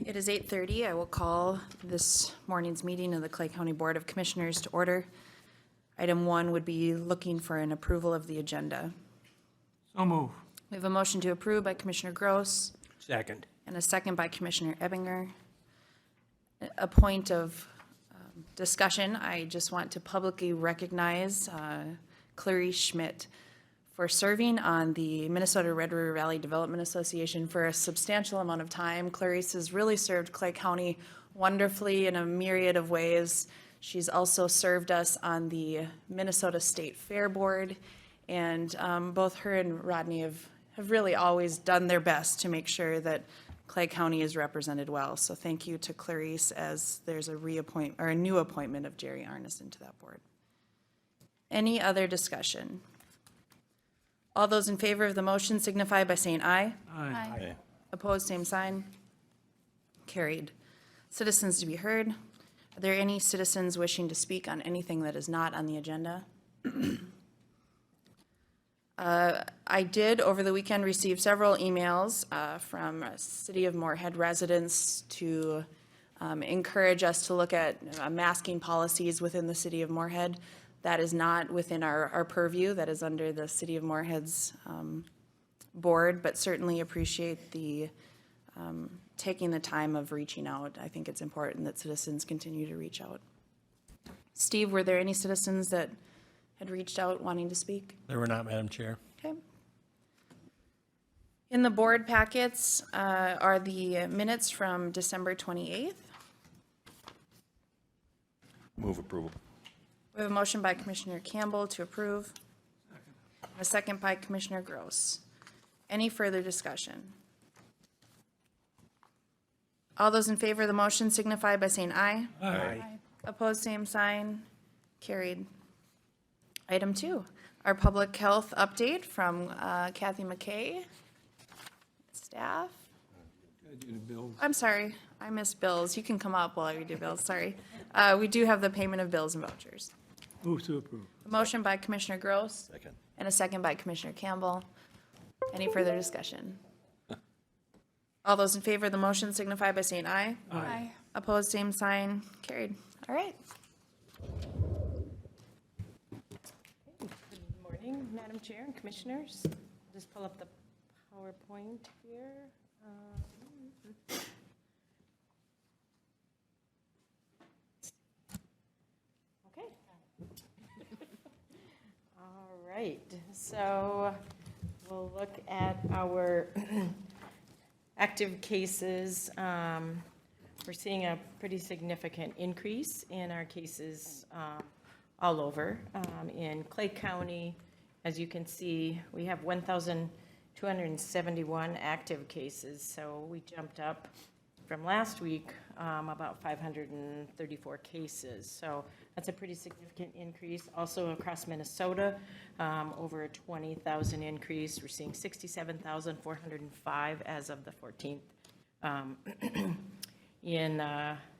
It is 8:30. I will call this morning's meeting of the Clay County Board of Commissioners to order. Item 1 would be looking for an approval of the agenda. So move. We have a motion to approve by Commissioner Gross Second. and a second by Commissioner Ebinger. A point of discussion, I just want to publicly recognize Clarice Schmidt for serving on the Minnesota Red River Valley Development Association for a substantial amount of time. Clarice has really served Clay County wonderfully in a myriad of ways. She's also served us on the Minnesota State Fair Board, and both her and Rodney have really always done their best to make sure that Clay County is represented well. So thank you to Clarice, as there's a new appointment of Jerry Arneson to that board. Any other discussion? All those in favor of the motion signify by saying aye. Aye. Opposed, same sign. Carried. Citizens to be heard. Are there any citizens wishing to speak on anything that is not on the agenda? I did, over the weekend, receive several emails from City of Moorhead residents to encourage us to look at masking policies within the City of Moorhead. That is not within our purview. That is under the City of Moorhead's board, but certainly appreciate the taking the time of reaching out. I think it's important that citizens continue to reach out. Steve, were there any citizens that had reached out wanting to speak? There were not, Madam Chair. Okay. In the board packets are the minutes from December 28th. Move approval. We have a motion by Commissioner Campbell to approve. A second by Commissioner Gross. Any further discussion? All those in favor of the motion signify by saying aye. Aye. Opposed, same sign. Carried. Item 2, our public health update from Kathy McKay. Staff. I'm sorry, I missed bills. You can come up while I do bills, sorry. We do have the payment of bills and vouchers. Move to approve. A motion by Commissioner Gross Second. and a second by Commissioner Campbell. Any further discussion? All those in favor of the motion signify by saying aye. Aye. Opposed, same sign. Carried. All right. Good morning, Madam Chair and Commissioners. Just pull up the PowerPoint here. Okay. All right, so we'll look at our active cases. We're seeing a pretty significant increase in our cases all over. In Clay County, as you can see, we have 1,271 active cases. So we jumped up from last week about 534 cases. So that's a pretty significant increase. Also across Minnesota, over a 20,000 increase. We're seeing 67,405 as of the 14th. In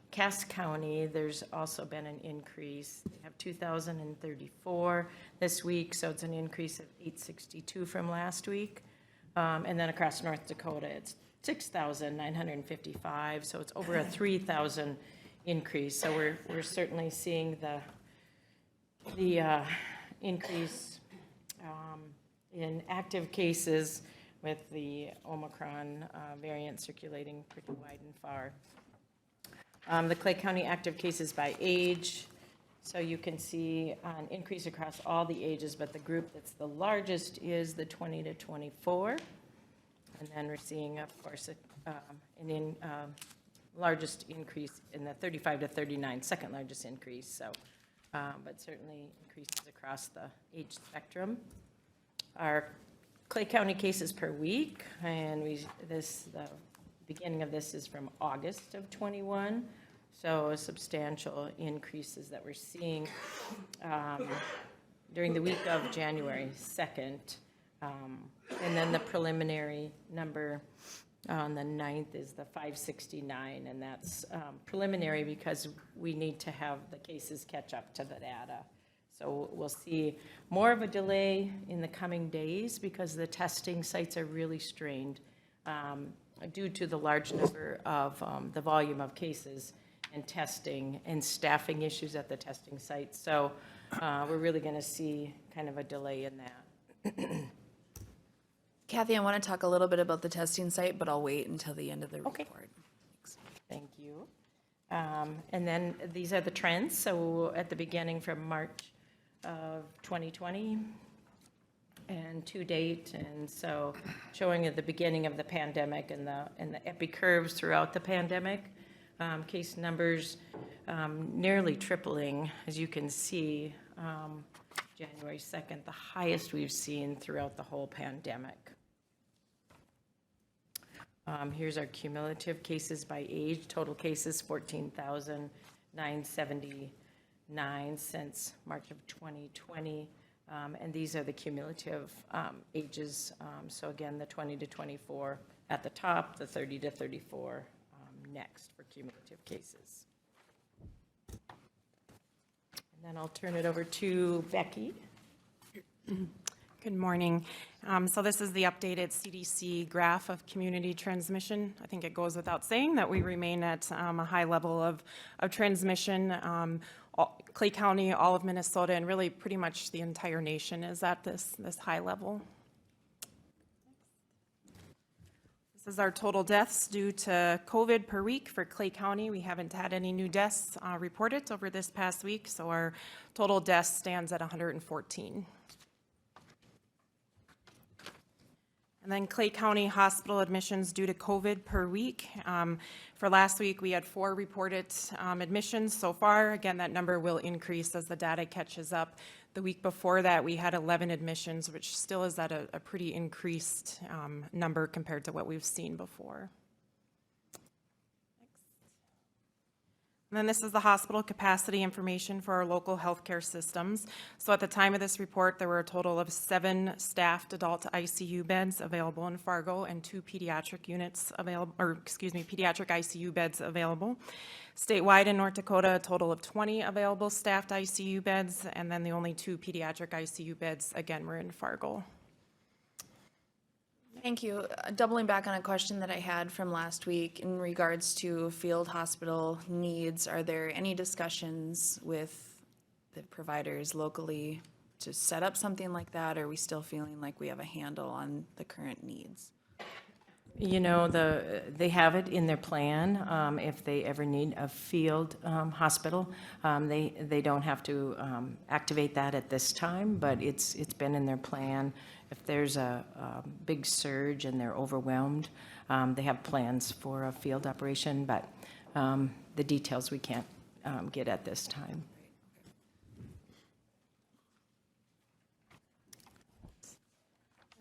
Cass County, there's also been an increase. They have 2,034 this week, so it's an increase of 862 from last week. And then across North Dakota, it's 6,955, so it's over a 3,000 increase. So we're certainly seeing the increase in active cases with the Omicron variant circulating pretty wide and far. The Clay County active cases by age, so you can see an increase across all the ages, but the group that's the largest is the 20 to 24. And then we're seeing, of course, largest increase in the 35 to 39, second largest increase. So, but certainly increases across the age spectrum. Our Clay County cases per week, and the beginning of this is from August of 21, so substantial increases that we're seeing during the week of January 2nd. And then the preliminary number on the 9th is the 569, and that's preliminary because we need to have the cases catch up to the data. So we'll see more of a delay in the coming days because the testing sites are really strained. due to the large number of the volume of cases and testing and staffing issues at the testing sites. So we're really going to see kind of a delay in that. Kathy, I want to talk a little bit about the testing site, but I'll wait until the end of the Okay. report. Thanks. Thank you. And then these are the trends. So at the beginning from March of 2020 and to date, and so showing at the beginning of the pandemic and the epi curves throughout the pandemic, case numbers nearly tripling, as you can see, January 2nd, the highest we've seen throughout the whole pandemic. Here's our cumulative cases by age. Total cases, 14,979 since March of 2020. And these are the cumulative ages. So again, the 20 to 24 at the top, the 30 to 34 next for cumulative cases. And then I'll turn it over to Becky. Good morning. So this is the updated CDC graph of community transmission. I think it goes without saying that we remain at a high level of transmission. Clay County, all of Minnesota, and really pretty much the entire nation is at this high level. This is our total deaths due to COVID per week for Clay County. We haven't had any new deaths reported over this past week, so our total deaths stands at 114. And then Clay County hospital admissions due to COVID per week. For last week, we had 4 reported admissions so far. Again, that number will increase as the data catches up. The week before that, we had 11 admissions, which still is at a pretty increased number compared to what we've seen before. And then this is the hospital capacity information for our local healthcare systems. So at the time of this report, there were a total of 7 staffed adult ICU beds available in Fargo and 2 pediatric units available, pediatric ICU beds available. Statewide in North Dakota, a total of 20 available staffed ICU beds, and then the only 2 pediatric ICU beds, again, were in Fargo. Thank you. Doubling back on a question that I had from last week in regards to field hospital needs, are there any discussions with the providers locally to set up something like that? Or are we still feeling like we have a handle on the current needs? You know, they have it in their plan. If they ever need a field hospital, they don't have to activate that at this time, but it's been in their plan. If there's a big surge and they're overwhelmed, they have plans for a field operation, but the details we can't get at this time.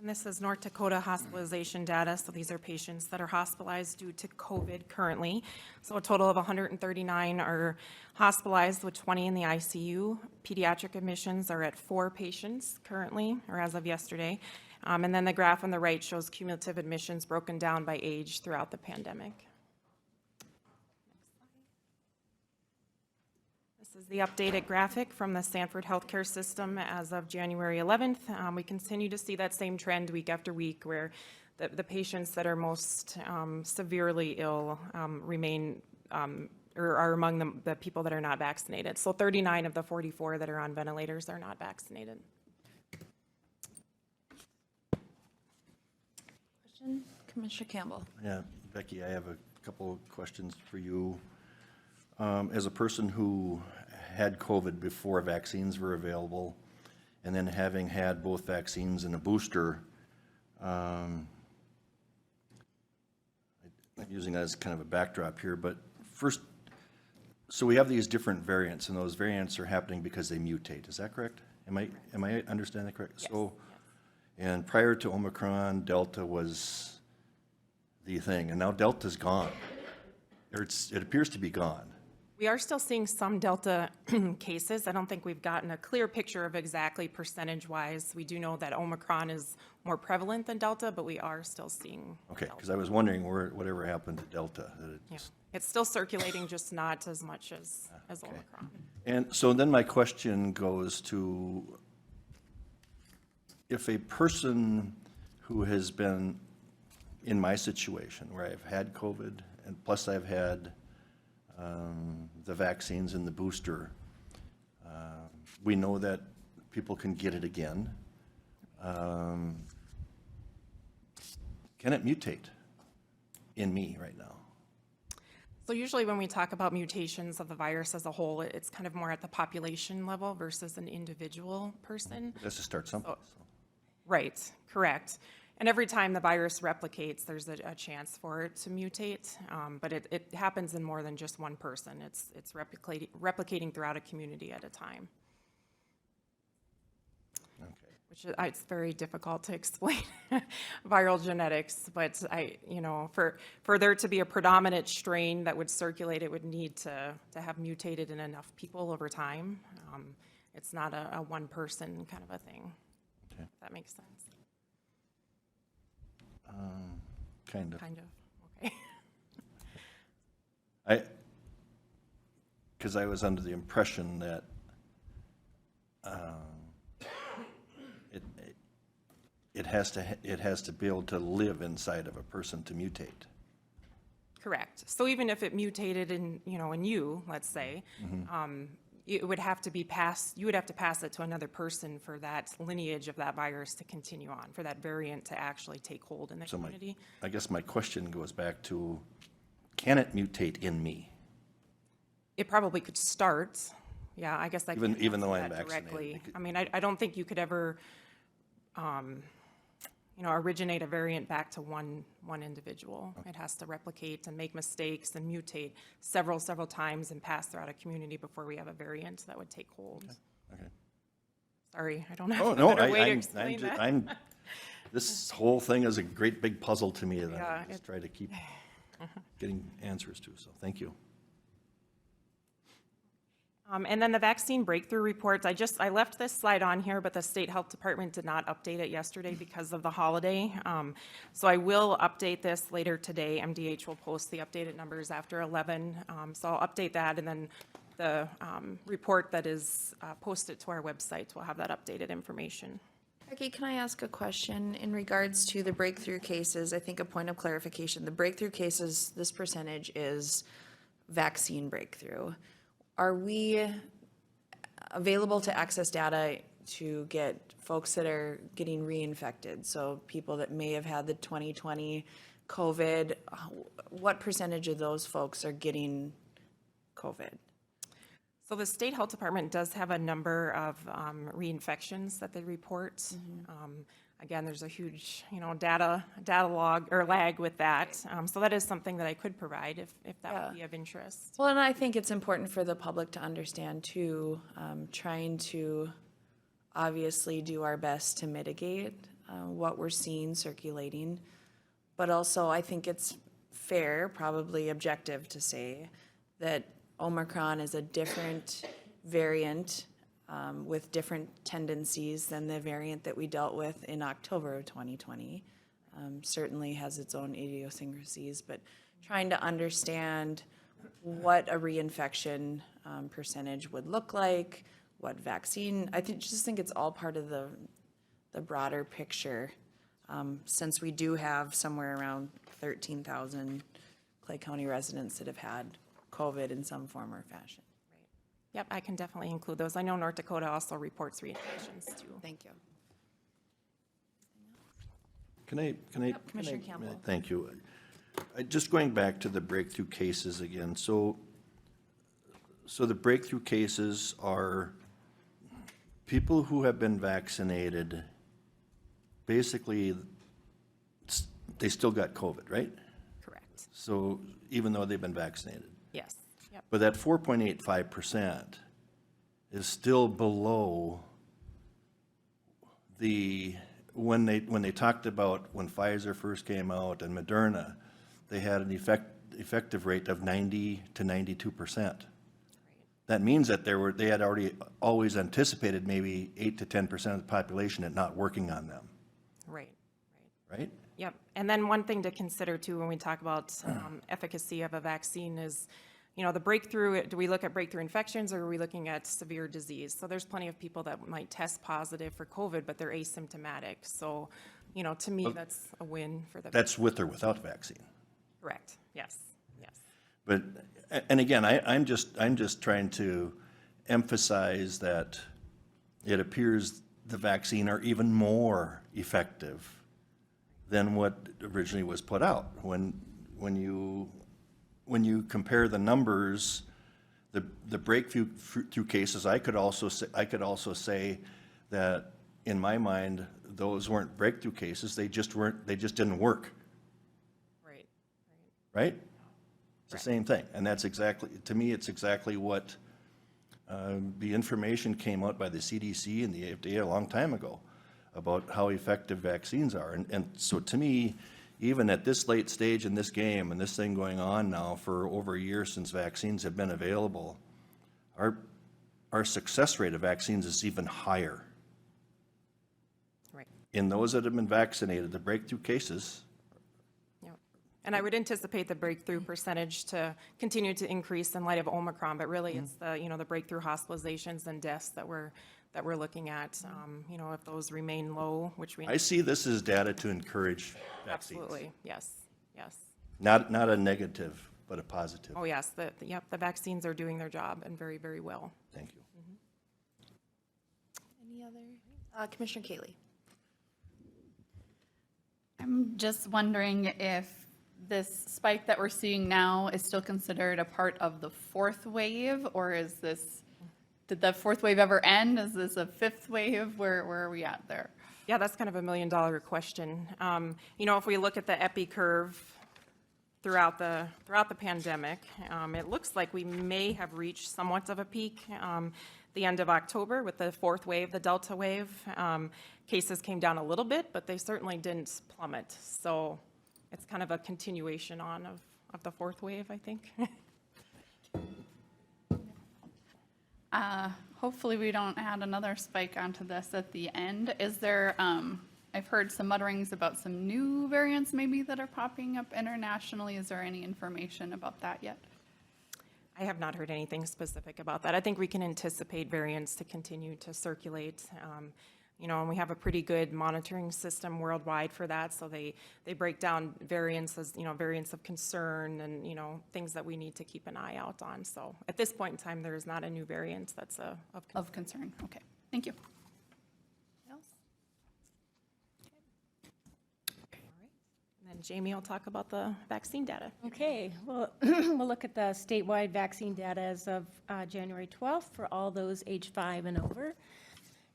And this is North Dakota hospitalization data. So these are patients that are hospitalized due to COVID currently. So a total of 139 are hospitalized with 20 in the ICU. Pediatric admissions are at 4 patients currently, or as of yesterday. And then the graph on the right shows cumulative admissions broken down by age throughout the pandemic. This is the updated graphic from the Sanford Healthcare System as of January 11th. We continue to see that same trend week after week where the patients that are most severely ill remain or are among the people that are not vaccinated. So 39 of the 44 that are on ventilators are not vaccinated. Question? Commissioner Campbell. Yeah, Becky, I have a couple of questions for you. As a person who had COVID before vaccines were available, and then having had both vaccines and a booster, I'm using that as kind of a backdrop here, but first, so we have these different variants, and those variants are happening because they mutate. Is that correct? Am I understanding that correct? Yes. So, and prior to Omicron, Delta was the thing, and now Delta's gone. Or it appears to be gone. We are still seeing some Delta cases. I don't think we've gotten a clear picture of exactly percentage-wise. We do know that Omicron is more prevalent than Delta, but we are still seeing Okay, Delta. because I was wondering whatever happened to Delta. That it Yeah. just- It's still circulating, just not as much as okay. Omicron. And so then my question goes to, if a person who has been in my situation where I've had COVID and plus I've had the vaccines and the booster, we know that people can get it again. Can it mutate in me right now? So usually when we talk about mutations of the virus as a whole, it's kind of more at the population level versus an individual person. Let's just start someplace. Right, correct. And every time the virus replicates, there's a chance for it to mutate, but it happens in more than just one person. It's replicating throughout a community at a time, Okay. which it's very difficult to explain viral genetics. But for there to be a predominant strain that would circulate, it would need to have mutated in enough people over time. It's not a one person kind of a thing. Okay. If that makes sense. Kind of. Kind of. Okay. Because I was under the impression that it has to be able to live inside of a person to mutate. Correct. So even if it mutated in you, let's say, it would have to be passed, you would have to pass it to another person for that lineage of that virus to continue on, for that variant to actually take hold in the So community. I guess my question goes back to, can it mutate in me? It probably could start. Yeah, I guess I Even can't though answer I'm that vaccinated, directly. because- I mean, I don't think you could ever, originate a variant back to one individual. It has to replicate and make mistakes and mutate several times and pass throughout a community before we have a variant that would take hold. Okay. Sorry, I don't have Oh, a no, better way to I'm explain just, that. this whole thing is a great big puzzle to me that Yeah, I just try to keep getting answers to, so thank you. And then the vaccine breakthrough reports, I left this slide on here, but the State Health Department did not update it yesterday because of the holiday. So I will update this later today. MDH will post the updated numbers after 11. So I'll update that, and then the report that is posted to our website will have that updated information. Okay, can I ask a question in regards to the breakthrough cases? I think a point of clarification, the breakthrough cases, this percentage is vaccine breakthrough. Are we available to access data to get folks that are getting reinfected? So people that may have had the 2020 COVID, what percentage of those folks are getting COVID? So the State Health Department does have a number of reinfections that they report. Again, there's a huge, data log or lag with that. So that is something that I could provide if that would be of interest. Well, and I think it's important for the public to understand too, trying to obviously do our best to mitigate what we're seeing circulating. But also I think it's fair, probably objective to say that Omicron is a different variant with different tendencies than the variant that we dealt with in October of 2020. Certainly has its own idiosyncrasies, but trying to understand what a reinfection percentage would look like, what vaccine, just think it's all part of the broader picture. Since we do have somewhere around 13,000 Clay County residents that have had COVID in some form or fashion. Yep, I can definitely include those. I know North Dakota also reports reinfections too. Thank you. Can I? Commissioner Campbell. Thank you. Just going back to the breakthrough cases again, so the breakthrough cases are people who have been vaccinated, basically, they still got COVID, right? Correct. So even though they've been vaccinated. Yes. Yep. But that 4.85% is still below when they talked about when Pfizer first came out and Moderna, they had an effective rate of 90 to 92%. That means that they had already always anticipated maybe 8 to 10% of the population at not working on them, Right. right? Yep. And then one thing to consider too when we talk about efficacy of a vaccine is, the breakthrough, do we look at breakthrough infections or are we looking at severe disease? So there's plenty of people that might test positive for COVID, but they're asymptomatic. So To me, that's a win for the. That's with or without vaccine. Correct, yes, yes. But, and again, I'm just trying to emphasize that it appears the vaccine are even more effective than what originally was put out. When you compare the numbers, the breakthrough cases, I could also say that in my mind, those weren't breakthrough cases. They just didn't work. Right. Right? It's the same thing. And that's exactly, to me, it's exactly what the information came out by the CDC and the FDA a long time ago about how effective vaccines are. And so to me, even at this late stage in this game and this thing going on now for over a year since vaccines have been available, our success rate of vaccines is even higher. Right. In those that have been vaccinated, the breakthrough cases, Yep. And I would anticipate the breakthrough percentage to continue to increase in light of Omicron, but really it's the breakthrough hospitalizations and deaths that we're looking at. If those remain low, which we. I see this as data to encourage vaccines. Absolutely, yes, yes. Not a negative, but a positive. Oh, yes, the vaccines are doing their job and very, very well. Thank you. Any other? Commissioner Kaylee. I'm just wondering if this spike that we're seeing now is still considered a part of the fourth wave, or did the fourth wave ever end? Is this a fifth wave? Where are we at there? Yeah, that's kind of $1 million question. If we look at the epi curve throughout the pandemic, it looks like we may have reached somewhat of a peak. The end of October with the fourth wave, the Delta wave, cases came down a little bit, but they certainly didn't plummet. So it's kind of a continuation of the fourth wave, I think. Hopefully we don't add another spike onto this at the end. Is there, I've heard some mutterings about some new variants maybe that are popping up internationally. Is there any information about that yet? I have not heard anything specific about that. I think we can anticipate variants to continue to circulate. And we have a pretty good monitoring system worldwide for that. So they break down variants as, variants of concern and, things that we need to keep an eye out on. So at this point in time, there is not a new variant that's Of concern, okay. Thank you. And then Jamie will talk about the vaccine data. Okay, well, we'll look at the statewide vaccine data as of January 12th for all those age 5 and over.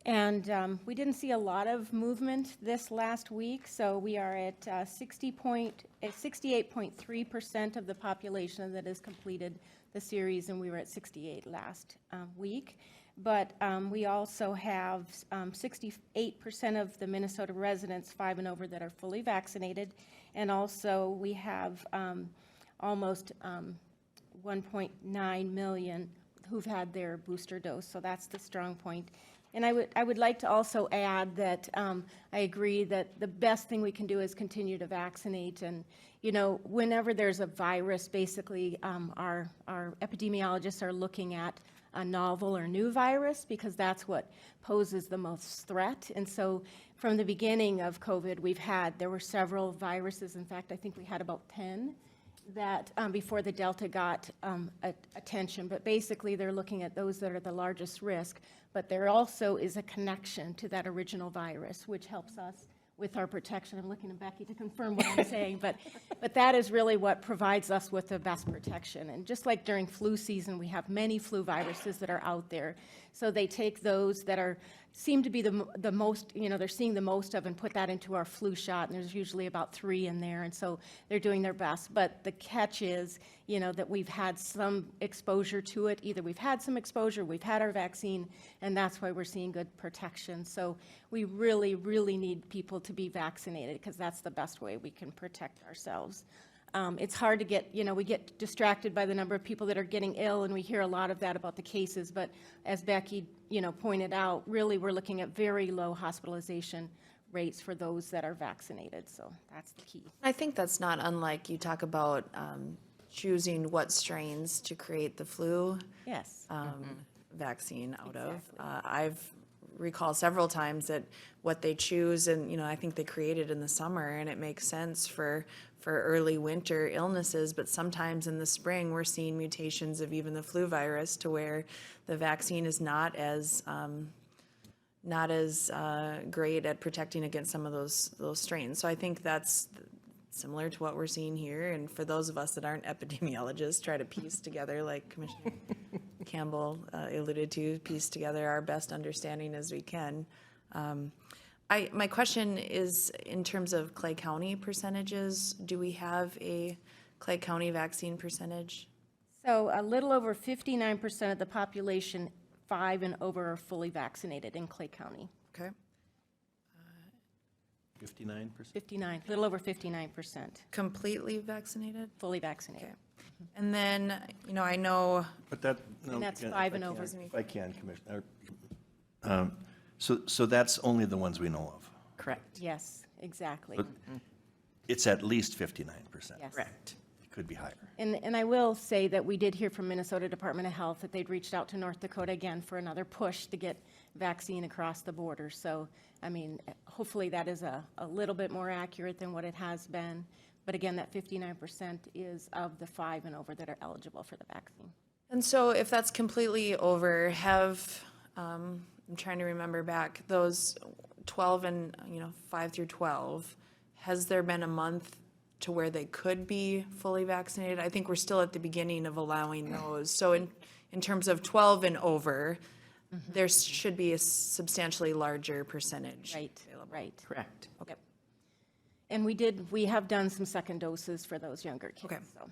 And we didn't see a lot of movement this last week, so we are at 68.3% of the population that has completed the series, and we were at 68 last week. But we also have 68% of the Minnesota residents 5 and over that are fully vaccinated, and also we have almost 1.9 million who've had their booster dose, so that's the strong point. And I would like to also add that I agree that the best thing we can do is continue to vaccinate. And, whenever there's a virus, basically our epidemiologists are looking at a novel or new virus because that's what poses the most threat. And so from the beginning of COVID, there were several viruses. In fact, I think we had about 10 that before the Delta got attention. But basically, they're looking at those that are the largest risk. But there also is a connection to that original virus, which helps us with our protection. I'm looking at Becky to confirm what I'm saying, but that is really what provides us with the best protection. And just like during flu season, we have many flu viruses that are out there. So they take those that seem to be the most, they're seeing the most of and put that into our flu shot, and there's usually about 3 in there, and so they're doing their best. But the catch is, that we've had some exposure to it. Either we've had some exposure, we've had our vaccine, and that's why we're seeing good protection. So we really, really need people to be vaccinated because that's the best way we can protect ourselves. It's hard to get, we get distracted by the number of people that are getting ill, and we hear a lot of that about the cases. But as Becky, pointed out, really we're looking at very low hospitalization rates for those that are vaccinated. So that's the key. I think that's not unlike you talk about choosing what strains to create the flu Yes. vaccine out of. I've recall several times that what they choose, and, you know, I think they create it in the summer, and it makes sense for early winter illnesses, but sometimes in the spring, we're seeing mutations of even the flu virus to where the vaccine is not as great at protecting against some of those strains. So I think that's similar to what we're seeing here. And for those of us that aren't epidemiologists, try to piece together, like Commissioner Campbell alluded to, piece together our best understanding as we can. My question is, in terms of Clay County percentages, do we have a Clay County vaccine percentage? So a little over 59% of the population 5 and over are fully vaccinated in Clay County. Okay. 59%? 59, a little over 59% Completely vaccinated? fully vaccinated. And then, you know, I know, But that, no, And that's again, 5 if I and over. can- If I can, Commissioner. So that's only the ones we know of. Correct. Yes, exactly. But it's at least 59%. Yes. Correct. It could be higher. And I will say that we did hear from Minnesota Department of Health that they'd reached out to North Dakota again for another push to get vaccine across the border. So, I mean, hopefully that is a little bit more accurate than what it has been. But again, that 59% is of the 5 and over that are eligible for the vaccine. and so if that's completely over, I'm trying to remember back, those 12 and, you know, 5 through 12, has there been a month to where they could be fully vaccinated? I think we're still at the beginning of allowing those. So in terms of 12 and over, there should be a substantially larger percentage. Right, right. Correct. Yep. And we have done some second doses for those younger kids, Okay. so.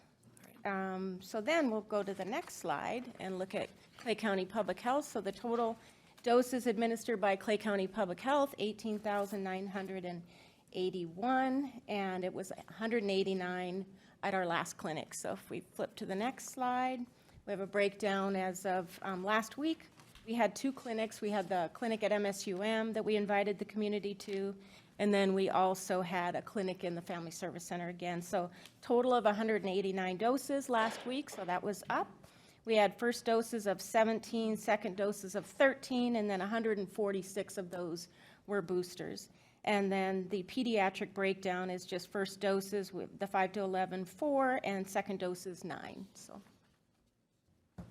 So then we'll go to the next slide and look at Clay County Public Health. So the total doses administered by Clay County Public Health, 18,981, and it was 189 at our last clinic. So if we flip to the next slide, we have a breakdown as of last week. We had 2 clinics. We had the clinic at MSUM that we invited the community to, and then we also had a clinic in the Family Service Center again. So total of 189 doses last week, so that was up. We had first doses of 17, second doses of 13, and then 146 of those were boosters. And then the pediatric breakdown is just first doses with the 5 to 11, 4, and second doses 9, so. And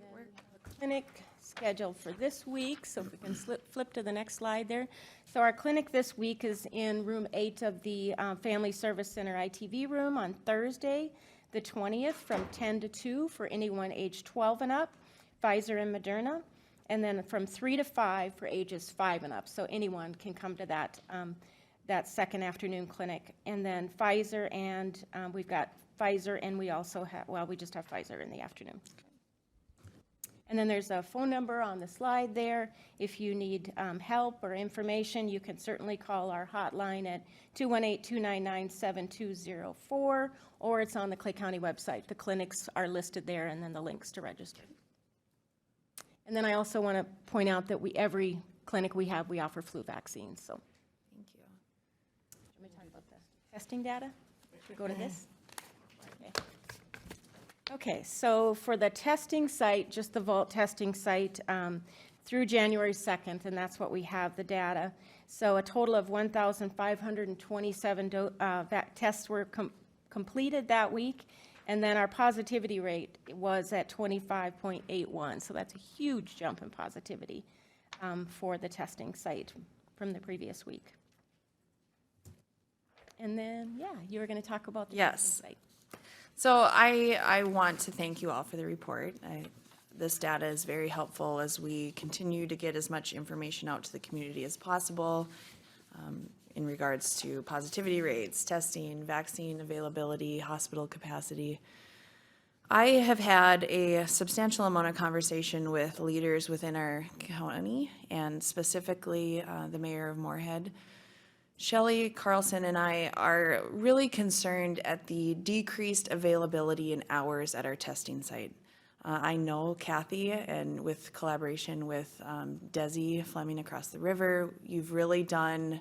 then we have a clinic scheduled for this week, so if we can flip to the next slide there. So our clinic this week is in room 8 of the Family Service Center ITV room on Thursday, the 20th, from 10 to 2 for anyone age 12 and up, Pfizer and Moderna, and then from 3 to 5 for ages 5 and up. So anyone can come to that second afternoon clinic. And then Pfizer, and we've got Pfizer, and we also have, well, we just have Pfizer in the afternoon. And then there's a phone number on the slide there. If you need help or information, you can certainly call our hotline at 218-299-7204, or it's on the Clay County website. The clinics are listed there, and then the links to register. And then I also want to point out that every clinic we offer flu vaccines, so. Thank you. Let me talk about the testing data. Should we go to this? Okay, so for the testing site, just the Vault testing site, through January 2nd, and that's what we have, the data. So a total of 1,527 tests were completed that week, and then our positivity rate was at 25.81, so that's a huge jump in positivity for the testing site from the previous week. And then, yeah, you were going to talk about the Yes. testing site. So I want to thank you all for the report. This data is very helpful as we continue to get as much information out to the community as possible in regards to positivity rates, testing, vaccine availability, hospital capacity. I have had a substantial amount of conversation with leaders within our county, and specifically the mayor of Moorhead. Shelley Carlson and I are really concerned at the decreased availability in hours at our testing site. I know Kathy, and with collaboration with Desi Fleming across the river, you've really done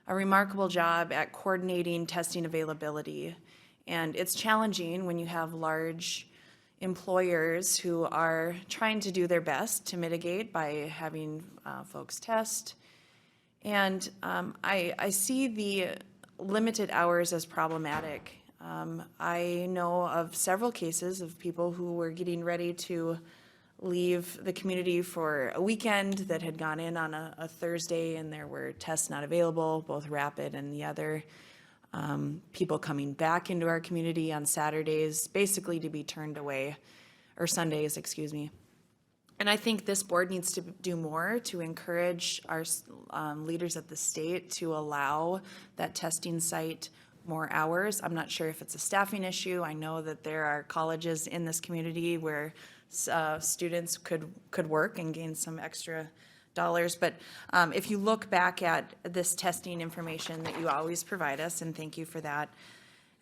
a remarkable job at coordinating testing availability. And it's challenging when you have large employers who are trying to do their best to mitigate by having folks test. And I see the limited hours as problematic. I know of several cases of people who were getting ready to leave the community for a weekend that had gone in on a Thursday, and there were tests not available, both rapid and the other. People coming back into our community on Saturdays, basically to be turned away, or Sundays, excuse me. And I think this board needs to do more to encourage our leaders at the state to allow that testing site more hours. I'm not sure if it's a staffing issue. I know that there are colleges in this community where students could work and gain some extra dollars. But if you look back at this testing information that you always provide us, and thank you for that,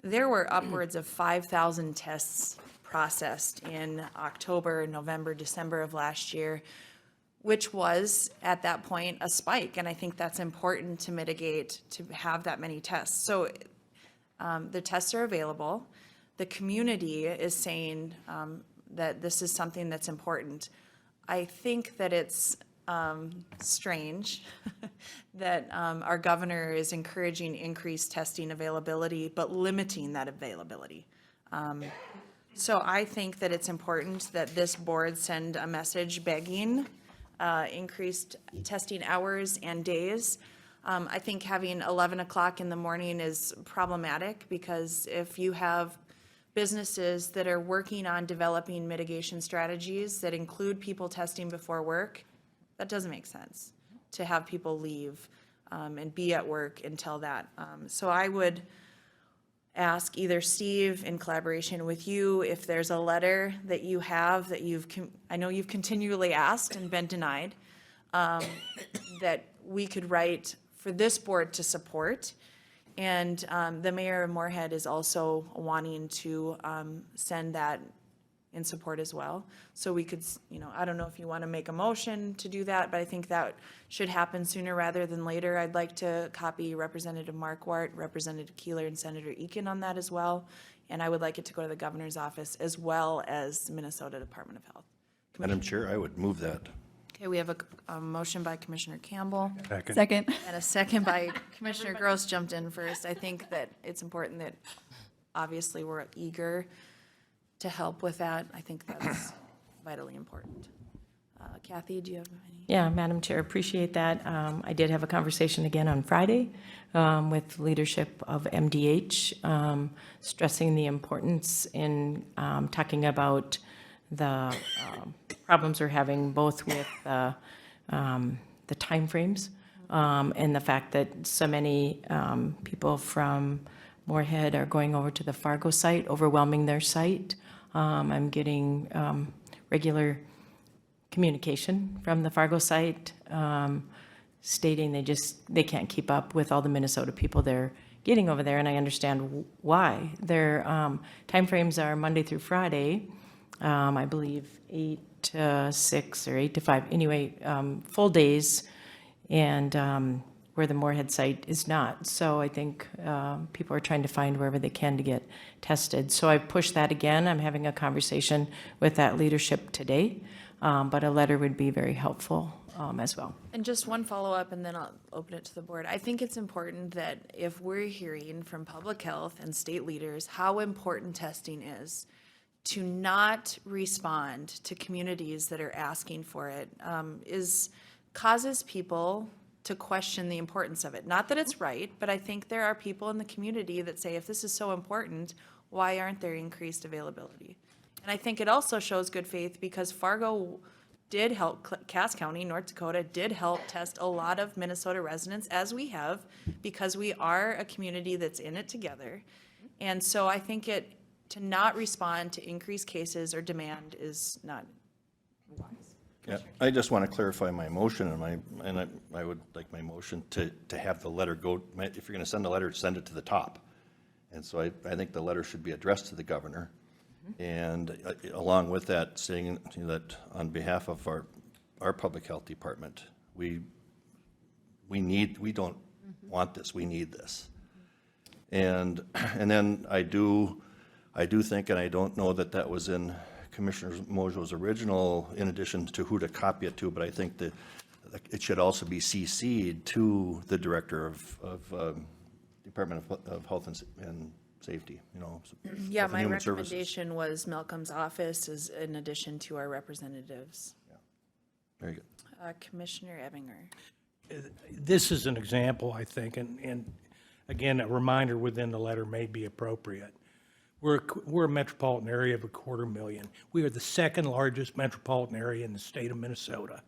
there were upwards of 5,000 tests processed in October, November, December of last year, which was at that point a spike. And I think that's important to mitigate, to have that many tests. So the tests are available. The community is saying that this is something that's important. I think that it's strange that our governor is encouraging increased testing availability, but limiting that availability. So I think that it's important that this board send a message begging increased testing hours and days. I think having 11 o'clock in the morning is problematic, because if you have businesses that are working on developing mitigation strategies that include people testing before work, that doesn't make sense to have people leave and be at work until that. So I would ask either Steve, in collaboration with you, if there's a letter that you have that I know you've continually asked and been denied, that we could write for this board to support. And the mayor of Moorhead is also wanting to send that in support as well. So we could, I don't know if you want to make a motion to do that, but I think that should happen sooner rather than later. I'd like to copy Representative Markwart, Representative Keeler, and Senator Eakin on that as well. And I would like it to go to the governor's office as well as Minnesota Department of Health. Madam Chair, I would move that. Okay, we have a motion by Commissioner Campbell Second. and a second by Commissioner Gross jumped in first. I think that it's important that, obviously, we're eager to help with that. I think that's vitally important. Kathy, do you have any? Yeah, Madam Chair, appreciate that. I did have a conversation again on Friday with leadership of MDH, stressing the importance in talking about the problems we're having both with the timeframes and the fact that so many people from Moorhead are going over to the Fargo site, overwhelming their site. I'm getting regular communication from the Fargo site stating they can't keep up with all the Minnesota people they're getting over there, and I understand why. Their timeframes are Monday through Friday, I believe 8 to 6 or 8 to 5, anyway, full days, and where the Moorhead site is not. So I think people are trying to find wherever they can to get tested. So I've pushed that again. I'm having a conversation with that leadership today, but a letter would be very helpful as well. And just one follow-up, and then I'll open it to the board. I think it's important that if we're hearing from public health and state leaders how important testing is, to not respond to communities that are asking for it causes people to question the importance of it. Not that it's right, but I think there are people in the community that say, if this is so important, why aren't there increased availability? And I think it also shows good faith, because Fargo did help, Cass County, North Dakota, did help test a lot of Minnesota residents, as we have, because we are a community that's in it together. And so I think to not respond to increased cases or demand is not wise. Yeah, I just want to clarify my motion, and I would like my motion to have the letter go, if you're going to send a letter, send it to the top. And so I think the letter should be addressed to the governor. And along with that, saying that on behalf of our public health department, we don't want this, we need this. And then I do think, and I don't know that was in Commissioner Mojo's original, in addition to who to copy it to, but I think that it should also be CC'd to the Director of Department of Health and Safety, you know. Yeah, Health and my Human Services. recommendation was Malcolm's office is in addition to our representatives. Very good. Commissioner Ebinger. This is an example, I think, and again, a reminder within the letter may be appropriate. We're a metropolitan area of 250,000. We are the second largest metropolitan area in the state of Minnesota.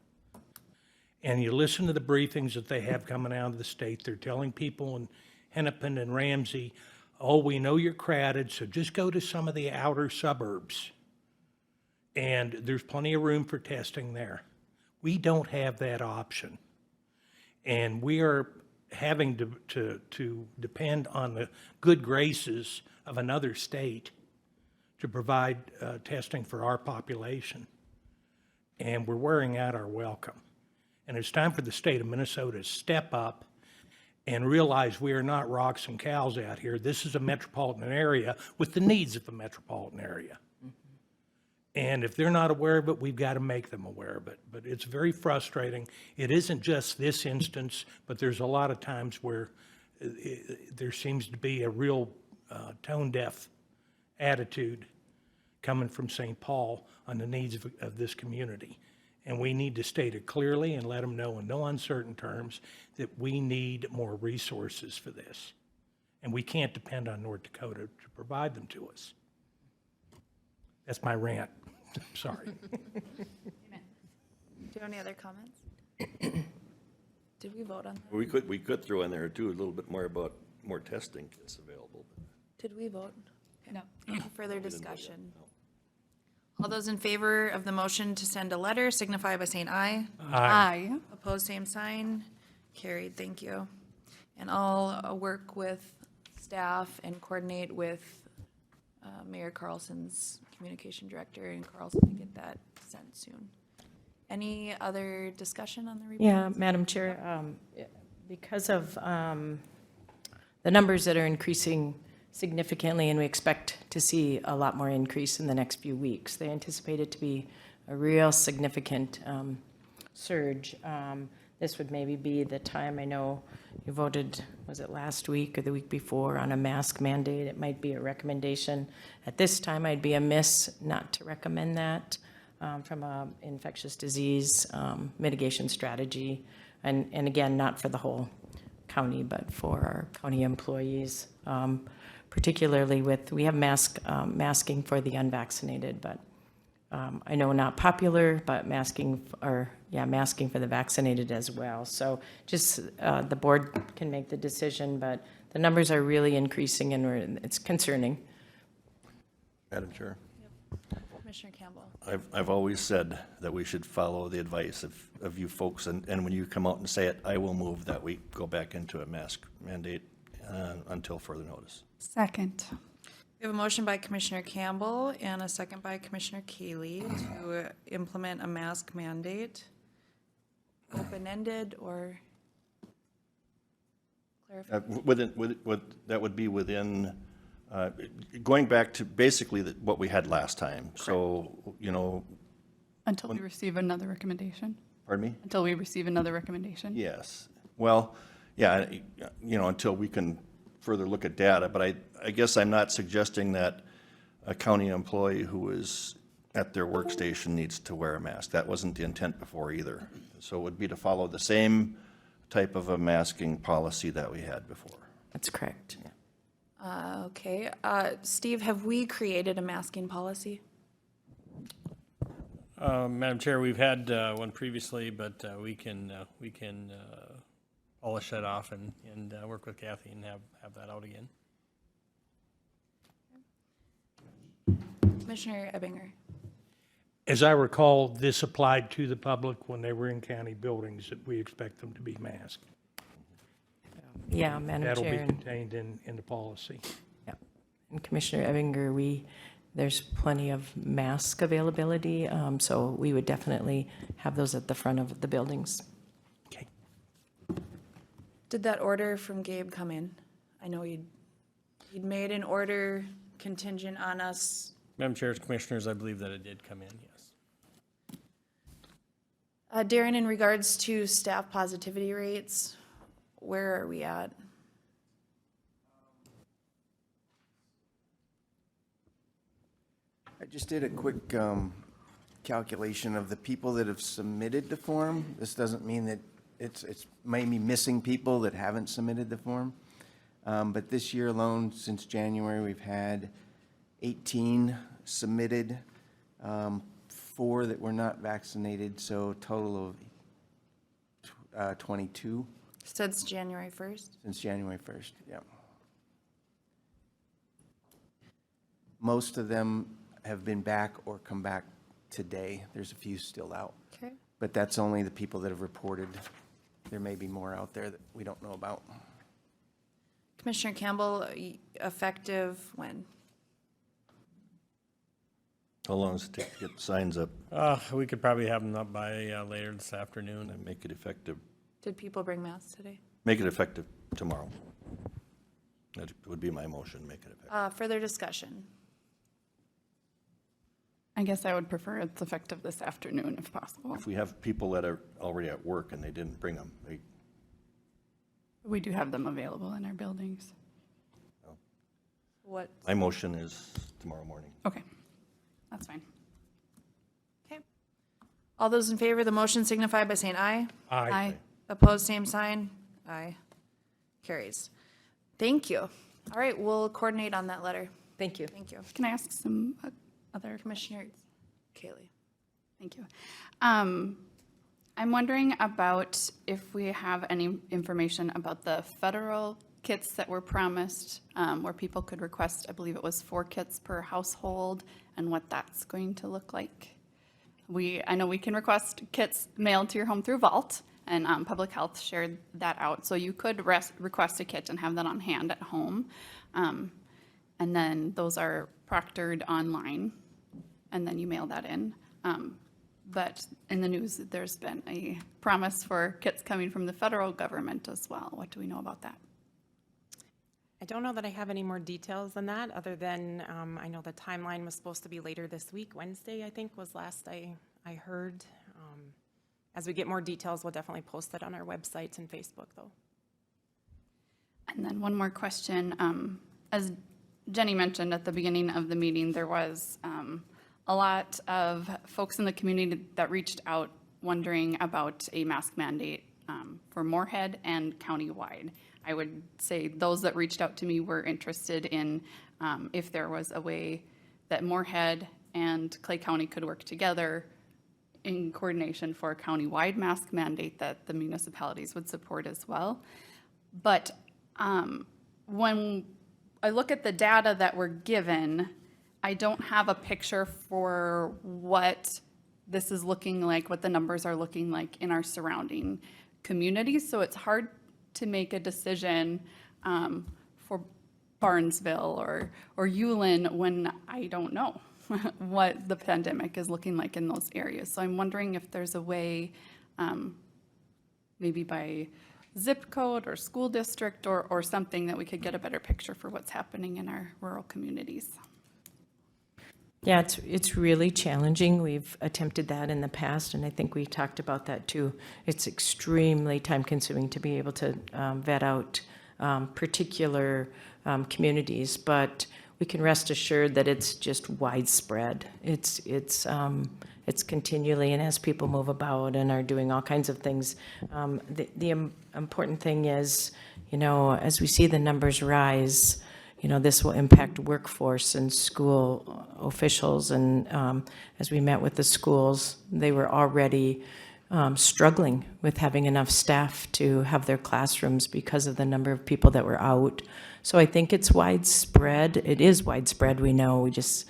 And you listen to the briefings that they have coming out of the state, they're telling people in Hennepin and Ramsey, oh, we know you're crowded, so just go to some of the outer suburbs. And there's plenty of room for testing there. We don't have that option. And we are having to depend on the good graces of another state to provide testing for our population. And we're wearing out our welcome. And it's time for the state of Minnesota to step up and realize we are not rocks and cows out here. This is a metropolitan area with the needs of a metropolitan area. And if they're not aware of it, we've got to make them aware of it. But it's very frustrating. It isn't just this instance, but there's a lot of times where there seems to be a real tone-deaf attitude coming from St. Paul on the needs of this community. And we need to state it clearly and let them know in no uncertain terms that we need more resources for this. And we can't depend on North Dakota to provide them to us. That's my rant. Sorry. Do you have any other comments? Did we vote on that? We could throw in there too, a little bit more about more testing kits available. Did we vote? No. Any further discussion? All those in favor of the motion to send a letter signify by saying aye. Aye. Opposed, same sign. Carried, thank you. And I'll work with staff and coordinate with Mayor Carlson's communication director and Carlson to get that sent soon. Any other discussion on the report? Yeah, Madam Chair, because of the numbers that are increasing significantly, and we expect to see a lot more increase in the next few weeks, they anticipate it to be a real significant surge. This would maybe be the time, I know you voted, was it last week or the week before, on a mask mandate? It might be a recommendation. At this time, I'd be amiss not to recommend that from an infectious disease mitigation strategy. And again, not for the whole county, but for our county employees, particularly we have masking for the unvaccinated, but I know not popular, but masking for the vaccinated as well. So just the board can make the decision, but the numbers are really increasing and it's concerning. Madam Chair, Commissioner Campbell. I've always said that we should follow the advice of you folks, and when you come out and say it, I will move that we go back into a mask mandate until further notice. Second. We have a motion by Commissioner Campbell and a second by Commissioner Cayley to implement a mask mandate. Open-ended or clarified? That would be within, going back to basically what we had last time. So, you know, Until we receive another recommendation? pardon me? Until we receive another recommendation? Yes. Well, yeah, you know, until we can further look at data, but I guess I'm not suggesting that a county employee who is at their workstation needs to wear a mask. That wasn't the intent before either. So it would be to follow the same type of a masking policy that we had before. That's correct. Okay. Steve, have we created a masking policy? Madam Chair, we've had one previously, but we can polish that off and work with Kathy and have that out again. Commissioner Ebinger. As I recall, this applied to the public when they were in county buildings, that we expect them to be masked. Yeah, Madam That'll be Chair. contained in the policy. Yeah. And Commissioner Ebinger, there's plenty of mask availability, so we would definitely have those at the front of the buildings. Okay. Did that order from Gabe come in? I know he'd made an order contingent on us Madam Chair, Commissioners, I believe that it did come in, yes. Darren, in regards to staff positivity rates, where are we at? I just did a quick calculation of the people that have submitted the form. This doesn't mean that it's maybe missing people that haven't submitted the form. But this year alone, since January, we've had 18 submitted, 4 that were not vaccinated, so a total of 22 Since January 1st? since January 1st, yeah. Most of them have been back or come back today. There's a few still out. Okay. But that's only the people that have reported. There may be more out there that we don't know about. Commissioner Campbell, effective when? How long does it take to get the signs up We could probably have them up by later this afternoon. and make it effective? Did people bring masks today? Make it effective tomorrow. That would be my motion, make it effective. Further discussion? I guess I would prefer it's effective this afternoon if possible. If we have people that are already at work and they didn't bring them, We do have them available in our buildings. What? my motion is tomorrow morning. Okay, that's fine. Okay. All those in favor of the motion signify by saying aye. Aye. Opposed, same sign. Aye. Carries. Thank you. All right, we'll coordinate on that letter. Thank you. Thank you. Can I ask some other? Commissioner Kaylee. Thank you. I'm wondering about if we have any information about the federal kits that were promised, where people could request, I believe it was 4 kits per household, and what that's going to look like. I know we can request kits mailed to your home through Vault, and Public Health shared that out. So you could request a kit and have that on hand at home. And then those are proctored online, and then you mail that in. But in the news, there's been a promise for kits coming from the federal government as well. What do we know about that? I don't know that I have any more details than that, other than I know the timeline was supposed to be later this week. Wednesday, I think, was last I heard. As we get more details, we'll definitely post it on our websites and Facebook, though. And then one more question. As Jenny mentioned at the beginning of the meeting, there was a lot of folks in the community that reached out wondering about a mask mandate for Moorhead and countywide. I would say those that reached out to me were interested in if there was a way that Moorhead and Clay County could work together in coordination for a countywide mask mandate that the municipalities would support as well. But when I look at the data that we're given, I don't have a picture for what this is looking like, what the numbers are looking like in our surrounding communities. So it's hard to make a decision for Barnesville or Ullin when I don't know what the pandemic is looking like in those areas. So I'm wondering if there's a way, maybe by zip code or school district or something, that we could get a better picture for what's happening in our rural communities. Yeah, it's really challenging. We've attempted that in the past, and I think we talked about that too. It's extremely time-consuming to be able to vet out particular communities, but we can rest assured that it's just widespread. It's continually, and as people move about and are doing all kinds of things, the important thing is, as we see the numbers rise, this will impact workforce and school officials. And as we met with the schools, they were already struggling with having enough staff to have their classrooms because of the number of people that were out. So I think it's widespread. It is widespread, we know. I just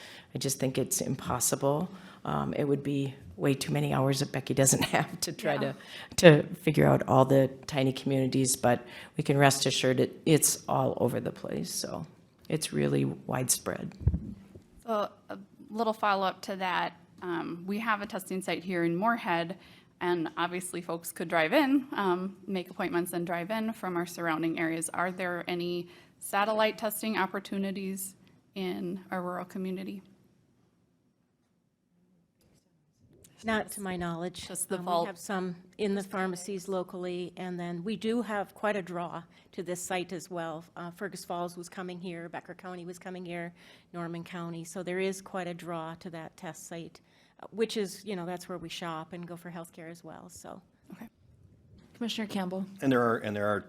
think it's impossible. It would be way too many hours that Becky doesn't have to try to figure out all the tiny communities, but we can rest assured it's all over the place. So it's really widespread. So a little follow-up to that, we have a testing site here in Moorhead, and obviously folks could drive in, make appointments and drive in from our surrounding areas. Are there any satellite testing opportunities in our rural community? Not to my knowledge. Just the We vault. have some in the pharmacies locally, and then we do have quite a draw to this site as well. Fergus Falls was coming here, Becker County was coming here, Norman County, so there is quite a draw to that test site, which is, that's where we shop and go for healthcare as well, so. Commissioner Campbell? And there are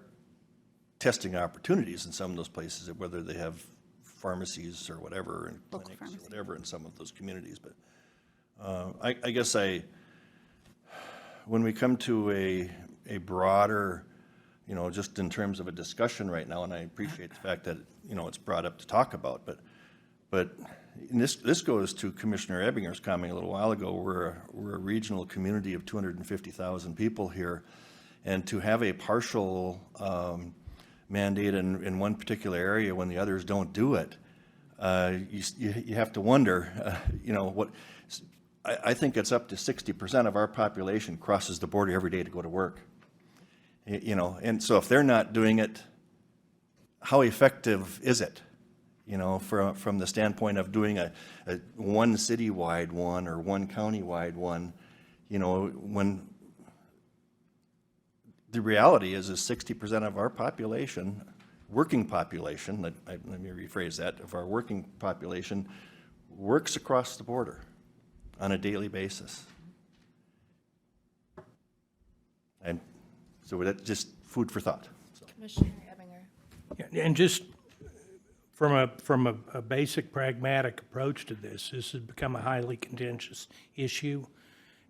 testing opportunities in some of those places, whether they have pharmacies or whatever, and Local clinics or pharmacy. whatever in some of those communities, but I guess when we come to a broader, just in terms of a discussion right now, and I appreciate the fact that, it's brought up to talk about, but and this goes to Commissioner Ebbinger's comment a little while ago. We're a regional community of 250,000 people here, and to have a partial mandate in one particular area when the others don't do it, you have to wonder, what. I think it's up to 60% of our population crosses the border every day to go to work. And so if they're not doing it, how effective is it? From the standpoint of doing a one citywide one or one countywide one, when the reality is 60% of our population, working population, let me rephrase that, of our working population works across the border on a daily basis. And so that's just food for thought. So. Commissioner Ebinger? Yeah, and just from a basic pragmatic approach to this has become a highly contentious issue.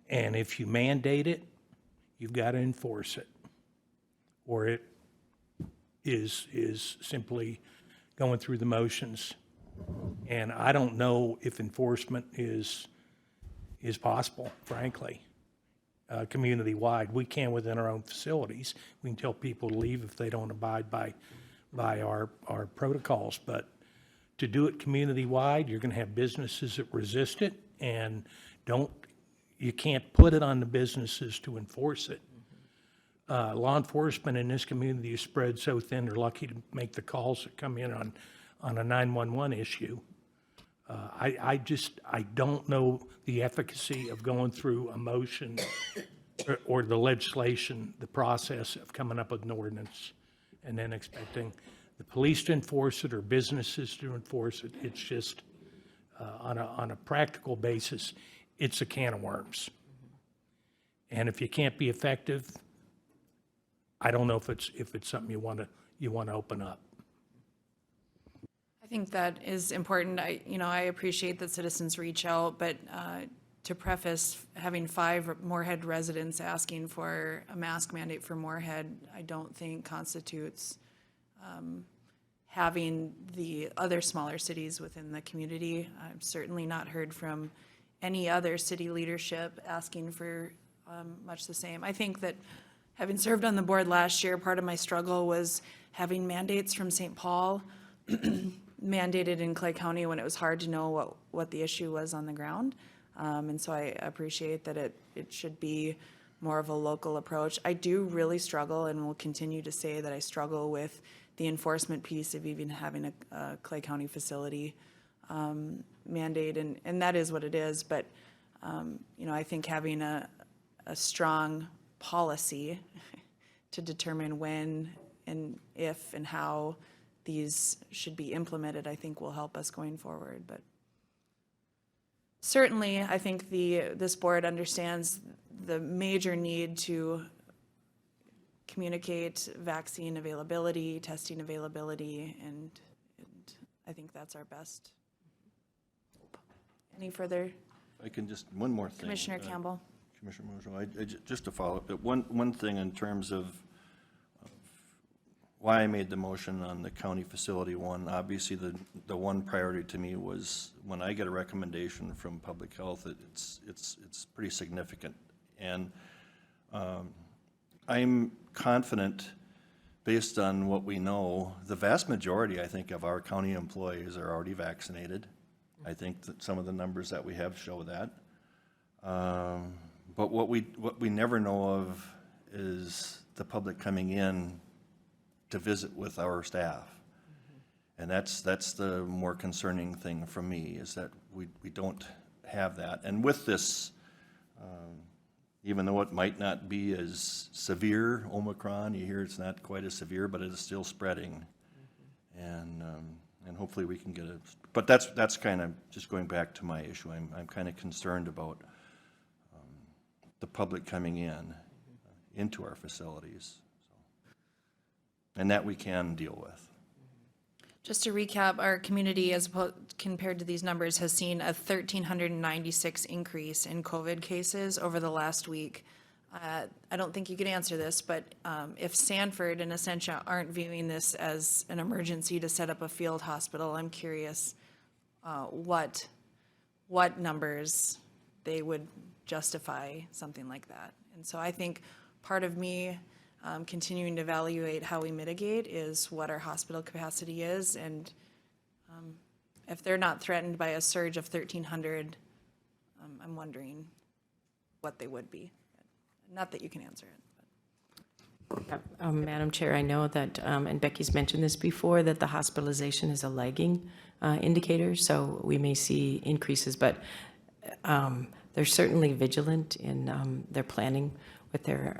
And if you mandate it, you've got to enforce it. Or it is simply going through the motions. And I don't know if enforcement is possible, frankly, community-wide. We can within our own facilities. We can tell people to leave if they don't abide by our protocols. But to do it community-wide, you're going to have businesses that resist it, and you can't put it on the businesses to enforce it. Law enforcement in this community is spread so thin, they're lucky to make the calls that come in on a 911 issue. I don't know the efficacy of going through a motion or the legislation, the process of coming up with an ordinance and then expecting the police to enforce it or businesses to enforce it. It's just, on a practical basis, it's a can of worms. And if you can't be effective, I don't know if it's something you want to open up. I think that is important. I appreciate that citizens reach out, but to preface, having 5 Moorhead residents asking for a mask mandate for Moorhead, I don't think constitutes having the other smaller cities within the community. I've certainly not heard from any other city leadership asking for much the same. I think that having served on the board last year, part of my struggle was having mandates from St. Paul mandated in Clay County when it was hard to know what the issue was on the ground. And so I appreciate that it should be more of a local approach. I do really struggle and will continue to say that I struggle with the enforcement piece of even having a Clay County facility mandate, and that is what it is. But, I think having a strong policy to determine when and if and how these should be implemented, I think will help us going forward. But certainly, I think this board understands the major need to communicate vaccine availability, testing availability, and I think that's our best. Any further? I can just, one more thing. Commissioner Campbell? Commissioner Mojo, just to follow up, but one thing in terms of why I made the motion on the county facility one, obviously the one priority to me was when I get a recommendation from public health, it's pretty significant. And I'm confident, based on what we know, the vast majority, I think, of our county employees are already vaccinated. I think that some of the numbers that we have show that. But what we never know of is the public coming in to visit with our staff. And that's the more concerning thing for me, is that we don't have that. And with this Even though it might not be as severe, Omicron, you hear it's not quite as severe, but it is still spreading. And hopefully we can get it, but that's kind of, just going back to my issue, I'm kind of concerned about the public coming into our facilities. And that we can deal with. Just to recap, our community, compared to these numbers, has seen a 1,396 increase in COVID cases over the last week. I don't think you could answer this, but if Sanford and Essentia aren't viewing this as an emergency to set up a field hospital, I'm curious what numbers they would justify something like that. And so I think part of me continuing to evaluate how we mitigate is what our hospital capacity is, and if they're not threatened by a surge of 1,300, I'm wondering what they would be. Not that you can answer it. Madam Chair, I know that, and Becky's mentioned this before, that the hospitalization is a lagging indicator, so we may see increases, but they're certainly vigilant in their planning with their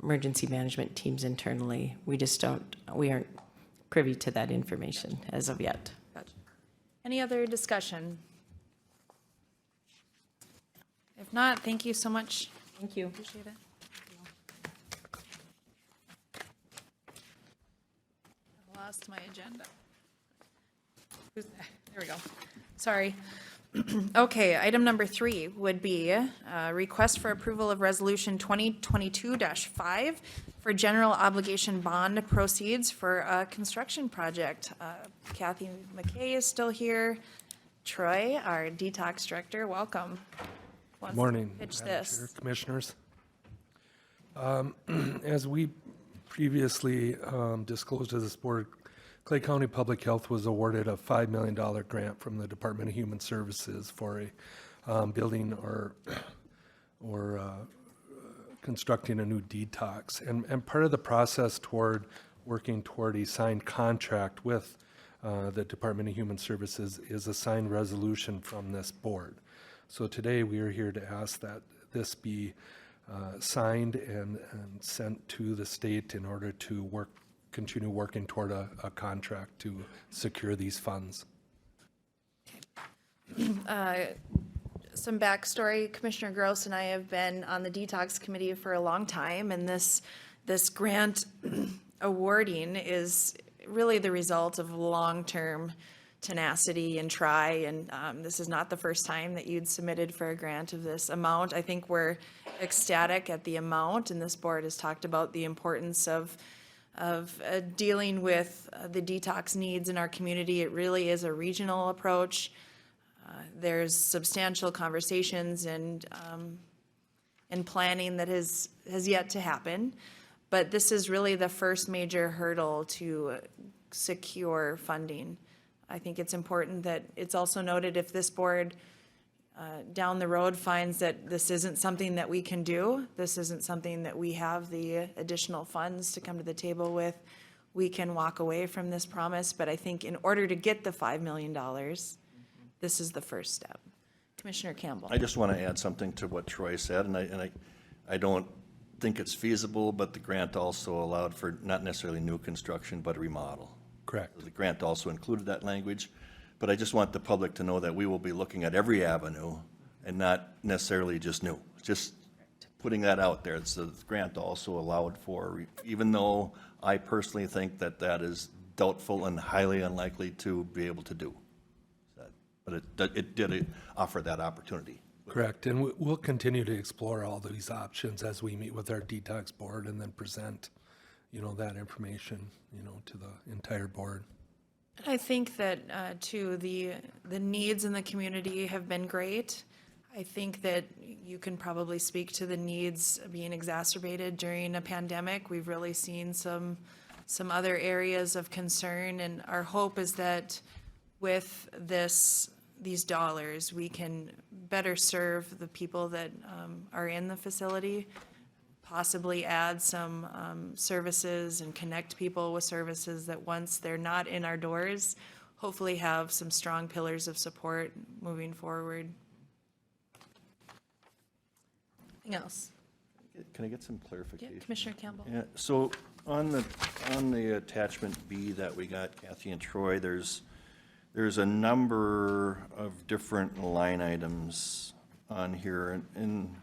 emergency management teams internally. We aren't privy to that information as of yet. Gotcha. Any other discussion? If not, thank you so much. Thank you. Appreciate it. I lost my agenda. There we go. Sorry. Okay, item number 3 would be request for approval of resolution 2022-5 for general obligation bond proceeds for a construction project. Kathy McKay is still here. Troy, our detox director, welcome. Good morning, Pitch Madam this. Chair, Commissioners. As we previously disclosed to this board, Clay County Public Health was awarded a $5 million grant from the Department of Human Services for a building or constructing a new detox. And part of the process toward working toward a signed contract with the Department of Human Services is a signed resolution from this board. So today we are here to ask that this be signed and sent to the state in order to continue working toward a contract to secure these funds. Some backstory, Commissioner Gross and I have been on the detox committee for a long time, and this grant awarding is really the result of long-term tenacity and try, and this is not the first time that you'd submitted for a grant of this amount. I think we're ecstatic at the amount, and this board has talked about the importance of dealing with the detox needs in our community. It really is a regional approach. There's substantial conversations and planning that has yet to happen, but this is really the first major hurdle to secure funding. I think it's important that it's also noted, if this board down the road finds that this isn't something that we can do, this isn't something that we have the additional funds to come to the table with, we can walk away from this promise. But I think in order to get the $5 million, this is the first step. Commissioner Campbell. I just want to add something to what Troy said, and I don't think it's feasible, but the grant also allowed for not necessarily new construction, but remodel. Correct. The grant also included that language, but I just want the public to know that we will be looking at every avenue and not necessarily just new. Just putting that out there. So the grant also allowed for, even though I personally think that that is doubtful and highly unlikely to be able to do. But it did offer that opportunity. Correct, and we'll continue to explore all these options as we meet with our detox board and then present, that information, to the entire board. I think that, too, the needs in the community have been great. I think that you can probably speak to the needs being exacerbated during a pandemic. We've really seen some other areas of concern, and our hope is that with these dollars, we can better serve the people that are in the facility, possibly add some services and connect people with services that once they're not in our doors, hopefully have some strong pillars of support moving forward. Anything else? Can I get some Yeah, clarification? Commissioner Campbell? Yeah, so on the attachment B that we got, Kathy and Troy, there's a number of different line items on here, and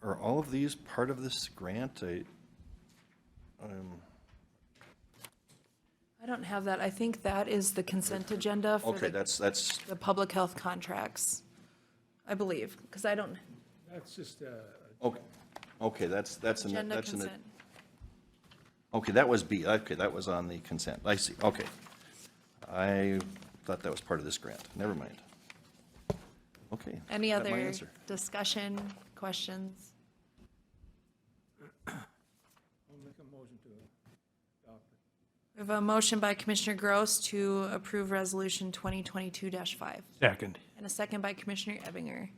are all of these part of this grant? I don't have that. I think that is the consent agenda for Okay, the that's, the public health contracts, I believe, because I don't, That's just, okay, that's in, agenda that's in the, consent. okay, that was B, okay, that was on the consent, I see, okay. I thought that was part of this grant, never mind. Okay. Any got my other answer. discussion, questions? We have a motion by Commissioner Gross to approve Resolution 2022-5, second. and a second by Commissioner Ebinger.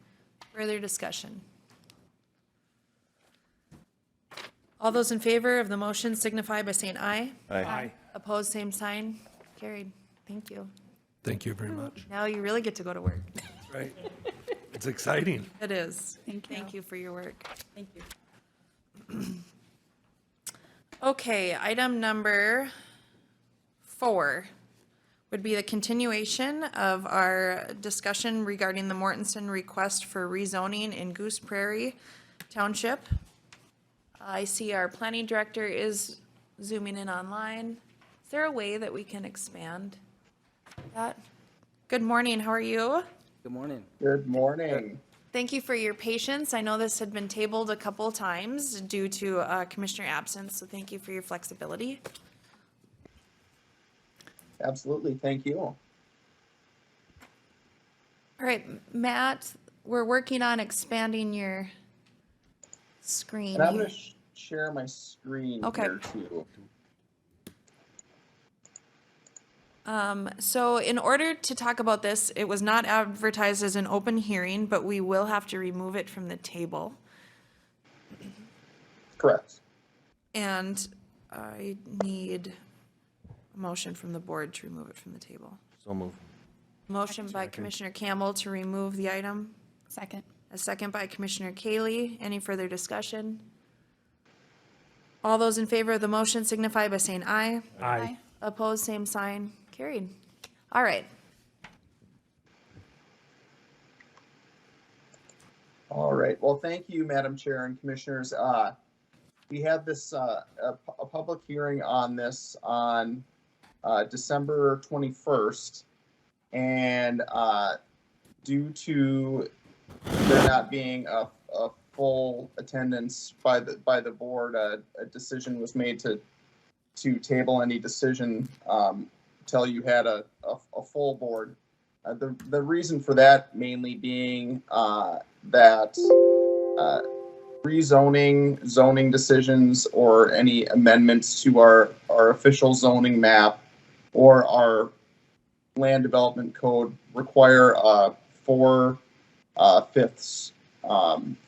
Further discussion? All those in favor of the motion signify by saying aye. Aye. Opposed, same sign. Carried. Thank you. Thank you very much. Now you really get to go to work. Right. It's exciting. It is. Thank you. Thank you for your work. Thank you. Okay, item number 4 would be the continuation of our discussion regarding the Mortenson request for rezoning in Goose Prairie Township. I see our planning director is zooming in online. Is there a way that we can expand that? Good morning, how are you? Good morning. Good morning. Thank you for your patience. I know this had been tabled a couple times due to commissioner absence, so thank you for your flexibility. Absolutely, thank you. All right, Matt, we're working on expanding your screen. And I'm here. going to share my screen Okay. here too. So in order to talk about this, it was not advertised as an open hearing, but we will have to remove it from the table. Correct. And I need a motion from the board to remove it from the table. So move. Motion by Commissioner Campbell to remove the item. Second. A second by Commissioner Kaylee. Any further discussion? All those in favor of the motion signify by saying aye. Aye. Opposed, same sign. Carried. All right. All right. Well, thank you, Madam Chair and Commissioners. We had this, a public hearing on this on December 21st. And due to there not being a full attendance by the board, a decision was made to table any decision till you had a full board. The reason for that mainly being that rezoning, zoning decisions, or any amendments to our official zoning map or our land development code require 4/5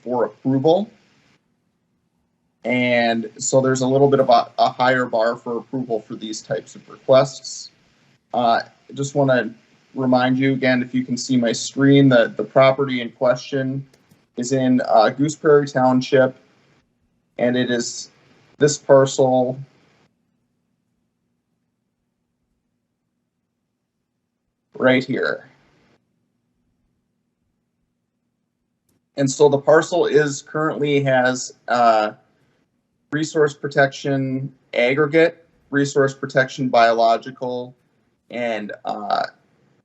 for approval. And so there's a little bit of a higher bar for approval for these types of requests. I just want to remind you again, if you can see my screen, that the property in question is in Goose Prairie Township, and it is this parcel right here. And so the parcel currently has resource protection aggregate, resource protection biological, and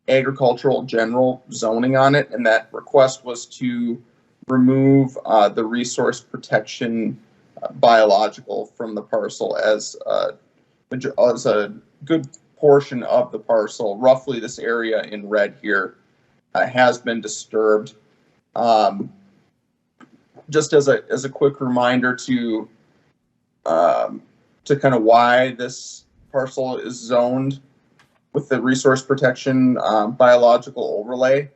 agricultural general zoning on it. And that request was to remove the resource protection biological from the parcel as a good portion of the parcel. Roughly this area in red here has been disturbed. Just as a quick reminder to kind of why this parcel is zoned with the resource protection biological overlay.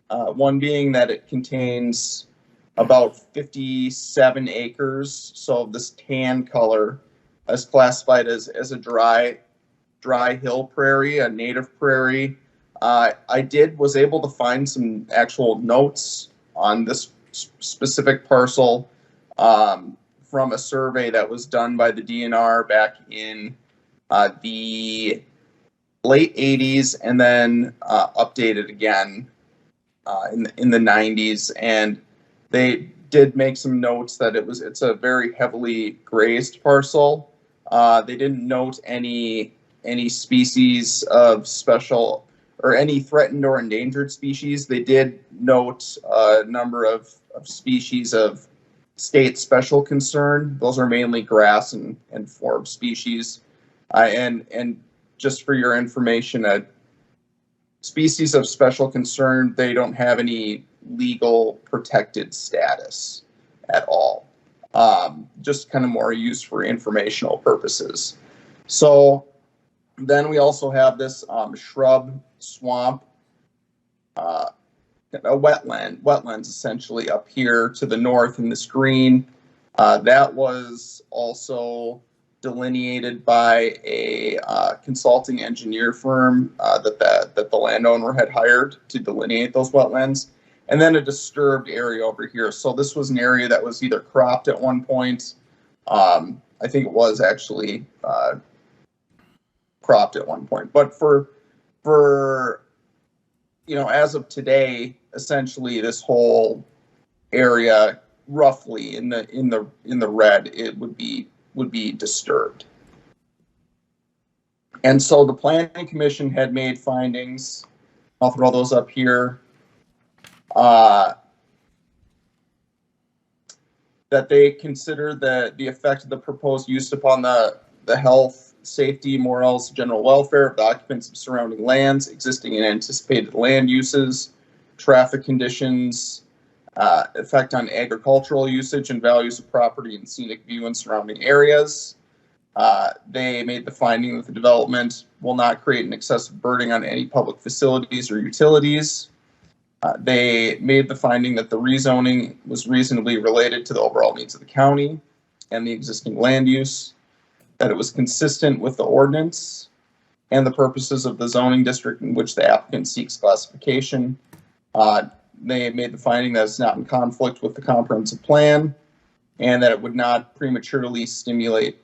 One being that it contains about 57 acres. So this tan color is classified as a dry hill prairie, a native prairie. I was able to find some actual notes on this specific parcel from a survey that was done by the DNR back in the late 80s and then updated again in the 90s. And they did make some notes that it's a very heavily grazed parcel. They didn't note any species of special or any threatened or endangered species. They did note a number of species of state special concern. Those are mainly grass and forb species. And just for your information, species of special concern, they don't have any legal protected status at all. Just kind of more used for informational purposes. So then we also have this shrub swamp, a wetlands essentially up here to the north in this green. That was also delineated by a consulting engineer firm that the landowner had hired to delineate those wetlands. And then a disturbed area over here. So this was an area that was either cropped at one point. I think it was actually cropped at one point. But for as of today, essentially this whole area, roughly in the red, it would be disturbed. And so the Planning Commission had made findings. I'll throw those up here. That they consider the effect of the proposed use upon the health, safety, morals, general welfare of the occupants of surrounding lands, existing and anticipated land uses, traffic conditions, effect on agricultural usage and values of property and scenic view in surrounding areas. They made the finding that the development will not create an excessive burden on any public facilities or utilities. They made the finding that the rezoning was reasonably related to the overall needs of the county and the existing land use, that it was consistent with the ordinance and the purposes of the zoning district in which the applicant seeks classification. They made the finding that it's not in conflict with the comprehensive plan and that it would not prematurely stimulate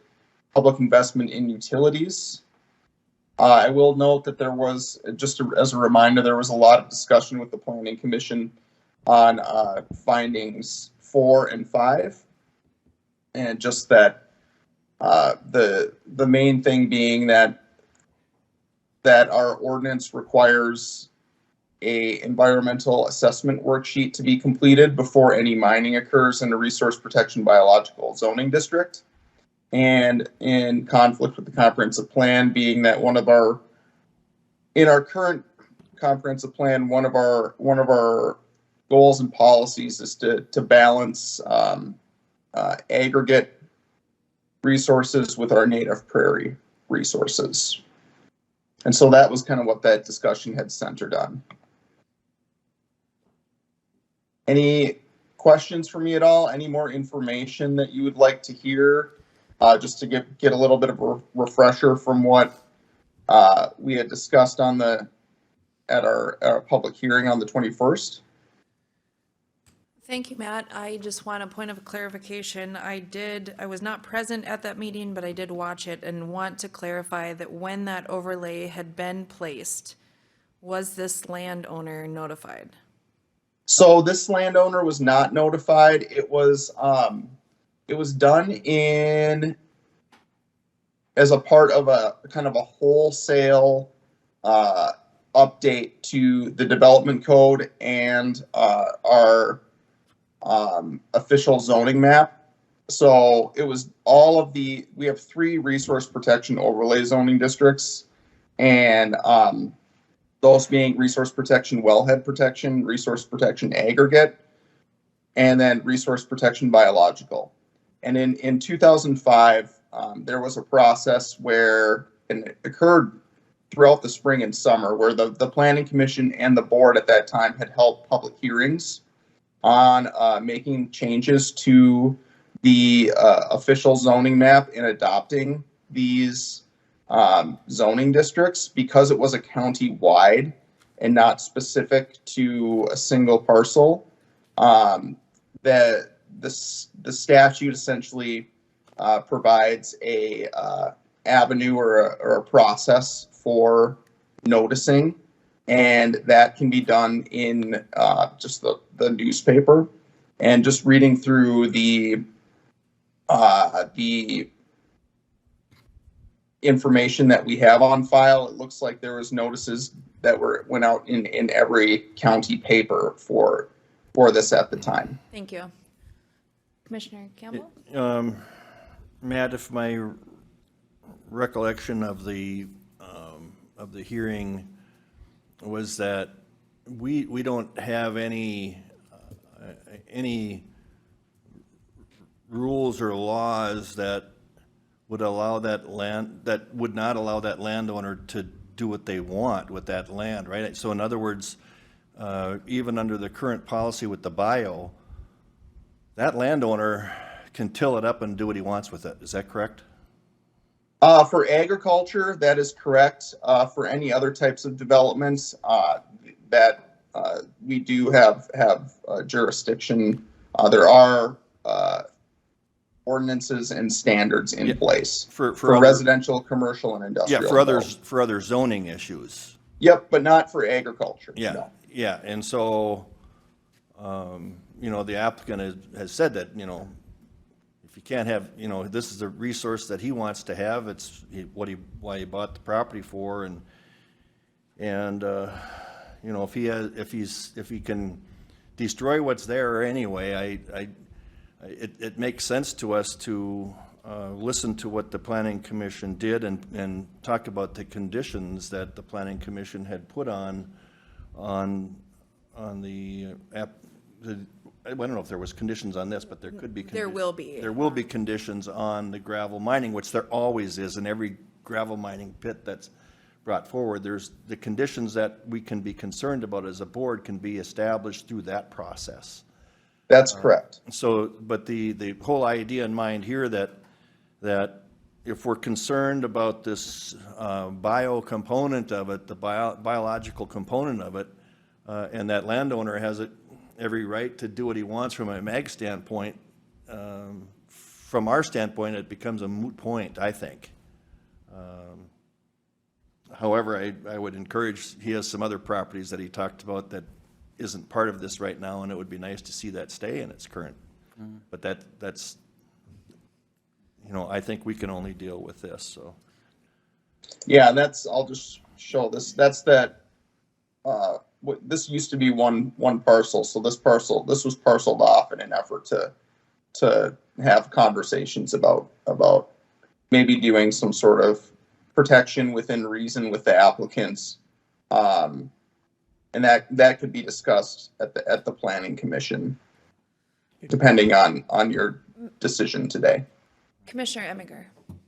public investment in utilities. I will note that there was, just as a reminder, there was a lot of discussion with the Planning Commission on findings 4 and 5. And just that the main thing being that our ordinance requires a environmental assessment worksheet to be completed before any mining occurs in a resource protection biological zoning district. And in conflict with the comprehensive plan, being that in our current comprehensive plan, one of our goals and policies is to balance aggregate resources with our native prairie resources. And so that was kind of what that discussion had centered on. Any questions for me at all? Any more information that you would like to hear? Just to get a little bit of a refresher from what we had discussed at our public hearing on the 21st. Thank you, Matt. I just want a point of clarification. I was not present at that meeting, but I did watch it and want to clarify that when that overlay had been placed, was this landowner notified? So this landowner was not notified. It was done as a part of a kind of a wholesale update to the development code and our official zoning map. So it was we have 3 resource protection overlay zoning districts, and those being resource protection wellhead protection, resource protection aggregate, and then resource protection biological. And in 2005, there was a process and it occurred throughout the spring and summer, where the Planning Commission and the board at that time had held public hearings on making changes to the official zoning map and adopting these zoning districts, because it was a county-wide and not specific to a single parcel. the statute essentially provides a avenue or a process for noticing, and that can be done in just the newspaper. And just reading through the information that we have on file, it looks like there was notices that went out in every county paper for this at the time. Thank you. Commissioner Campbell? Matt, if my recollection of the hearing was that we don't have any rules or laws that would allow that would not allow that landowner to do what they want with that land, right? So in other words, even under the current policy with the bio, that landowner can till it up and do what he wants with it. Is that correct? For agriculture, that is correct. For any other types of developments, that we do have jurisdiction. There are ordinances and standards in place for other- residential, commercial, and Yeah, industrial. for other zoning issues. Yep, but not for agriculture. Yeah, No. yeah, and so, the applicant has said that, if you can't have, this is a resource that he wants to have, it's why he bought the property for, and if he can destroy what's there anyway, it makes sense to us to listen to what the planning commission did and talk about the conditions that the planning commission had put on the app. I don't know if there was conditions on this, but there could be. There will be. There will be conditions on the gravel mining, which there always is in every gravel mining pit that's brought forward. There's the conditions that we can be concerned about as a board can be established through that process. That's correct. So, but the whole idea in mind here that if we're concerned about this bio component of it, the biological component of it, and that landowner has every right to do what he wants from a MAG standpoint, from our standpoint, it becomes a moot point, I think. However, I would encourage, he has some other properties that he talked about that isn't part of this right now, and it would be nice to see that stay in its current. But that's, I think we can only deal with this, so. Yeah, I'll just show this. That's that, this used to be one parcel. So this was parceled off in an effort to have conversations about maybe doing some sort of protection within reason with the applicants. And that could be discussed at the planning commission, depending on your decision today. Commissioner Eminger?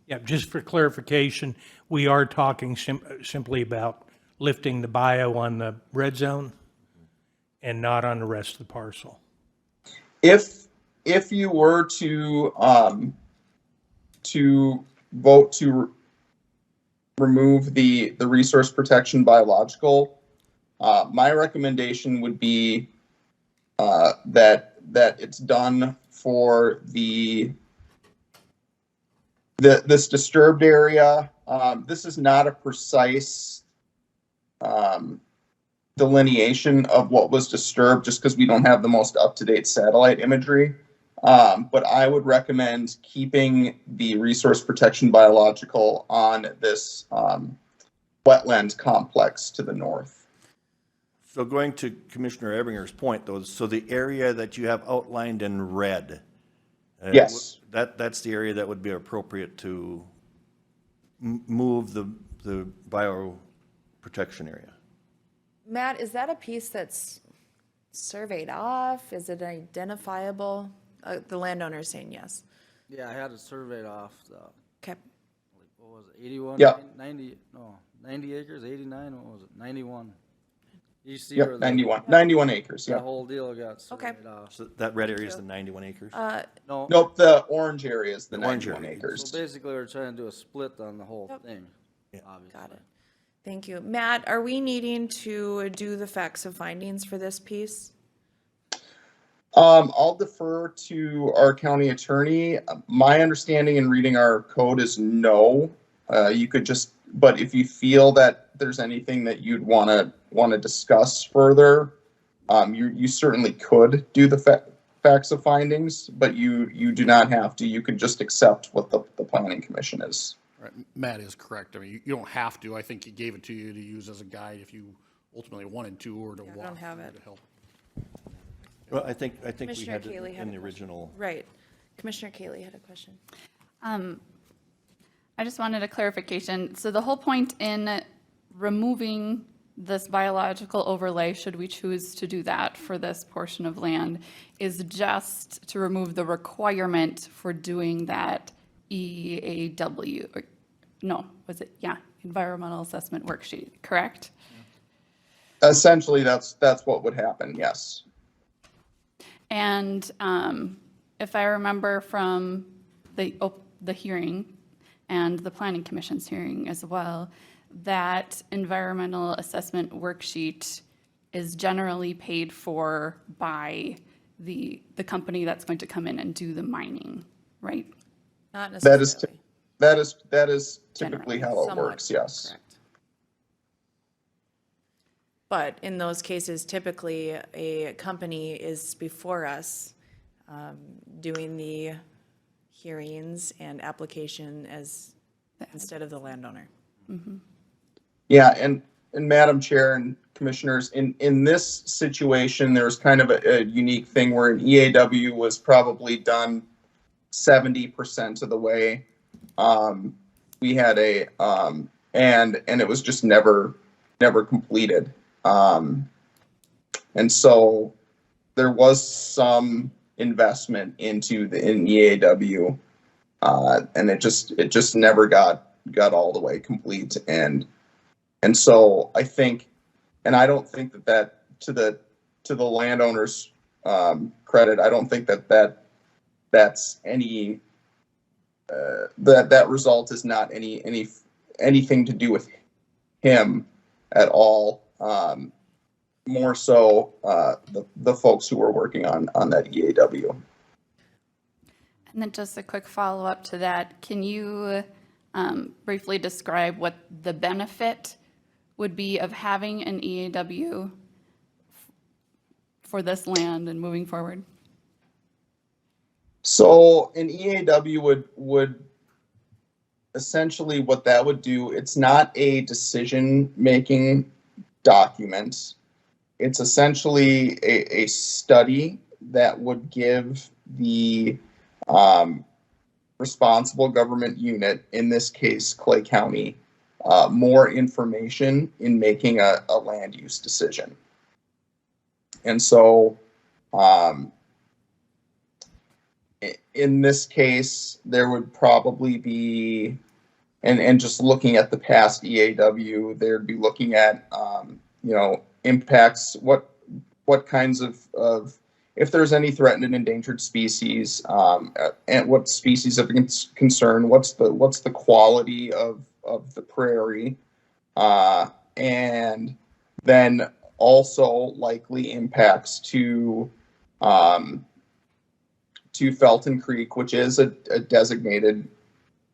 Yeah, just for clarification, we are talking simply about lifting the bio on the red zone and not on the rest of the parcel. If you were to vote to remove the resource protection biological, my recommendation would be that it's done for this disturbed area. This is not a precise delineation of what was disturbed, just because we don't have the most up-to-date satellite imagery. But I would recommend keeping the resource protection biological on this wetland complex to the north. So going to Commissioner Ebinger's point, though, so the area that you have outlined in red. Yes. That's the area that would be appropriate to move the bio protection area. Matt, is that a piece that's surveyed off? Is it identifiable? The landowner is saying yes. Yeah, I had it surveyed off Okay. what was it, 81? Yeah. 90 acres, 89, what was it, 91? You see Yep, where 91 acres, that yeah. whole deal got Okay. surveyed off. So that red area is the 91 acres? No, Nope, the orange area is the The orange 91 area. acres. so basically we're trying to do a split on the whole Yep. thing, obviously. Got it. Thank you. Matt, are we needing to do the facts of findings for this piece? I'll defer to our county attorney. My understanding in reading our code is no. You could just, but if you feel that there's anything that you'd want to discuss further, you certainly could do the facts of findings, but you do not have to. You could just accept what the planning commission is. Right. Matt is correct. I mean, you don't have to. I think he gave it to you to use as a guide if you ultimately wanted to, or to walk don't have through it. to help. Well, I think we Commissioner had Kaylee it had in a the question. original. Right. Commissioner Kaylee had a question. I just wanted a clarification. So the whole point in removing this biological overlay, should we choose to do that for this portion of land, is just to remove the requirement for doing that EAW, or, no, was it, yeah, environmental assessment worksheet, correct? Essentially, that's what would happen. Yes. And if I remember from the hearing and the planning commission's hearing as well, that environmental assessment worksheet is generally paid for by the company that's going to come in and do the mining, right? Not That necessarily. is typically Generally, how it Somewhat, works. Yes. correct. But in those cases, typically, a company is before us doing the hearings and application instead of the landowner. Yeah, and Madam Chair and Commissioners, in this situation, there's kind of a unique thing where an EAW was probably done 70% of the way. We had and it was just never completed. And so there was some investment into in EAW, and it just never got all the way complete. And so I think, and I don't think that to the landowner's credit, I don't think that's any that result is not anything to do with him at all. More so the folks who were working on that EAW. And then just a quick follow-up to that, can you briefly describe what the benefit would be of having an EAW for this land and moving forward? So an EAW would essentially, what that would do, it's not a decision-making document. It's essentially a study that would give the responsible government unit, in this case, Clay County, more information in making a land use decision. And so in this case, there would probably be, and just looking at the past EAW, they'd be looking at, impacts, what kinds of if there's any threatened and endangered species, and what species of concern, what's the quality of the prairie, and then also likely impacts to Felton Creek, which is a designated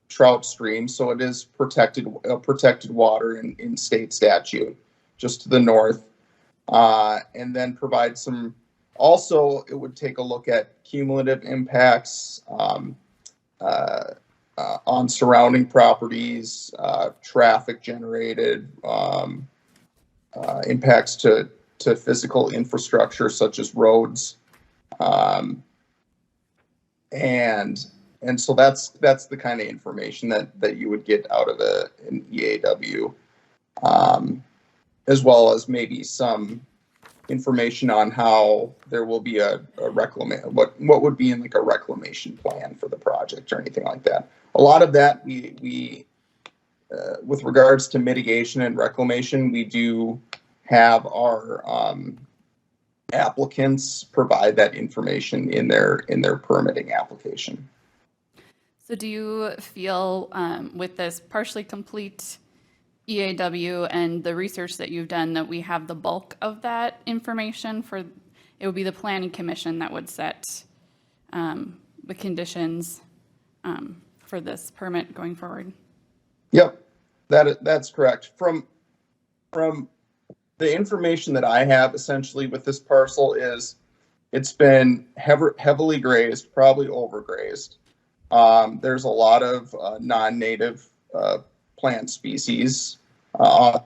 trout stream, so it is protected water in state statute, just to the north, and then provide some. Also, it would take a look at cumulative impacts on surrounding properties, traffic generated, impacts to physical infrastructure such as roads, and so that's the kind of information that you would get out of an EAW, as well as maybe some information on how there will be a reclamation, what would be in like a reclamation plan for the project or anything like that. A lot of that we with regards to mitigation and reclamation, we do have our applicants provide that information in their permitting application. So do you feel with this partially complete EAW and the research that you've done that we have the bulk of that information for it would be the planning commission that would set the conditions for this permit going forward. Yep, that's correct. From the information that I have essentially with this parcel is it's been heavily grazed, probably overgrazed. There's a lot of non-native plant species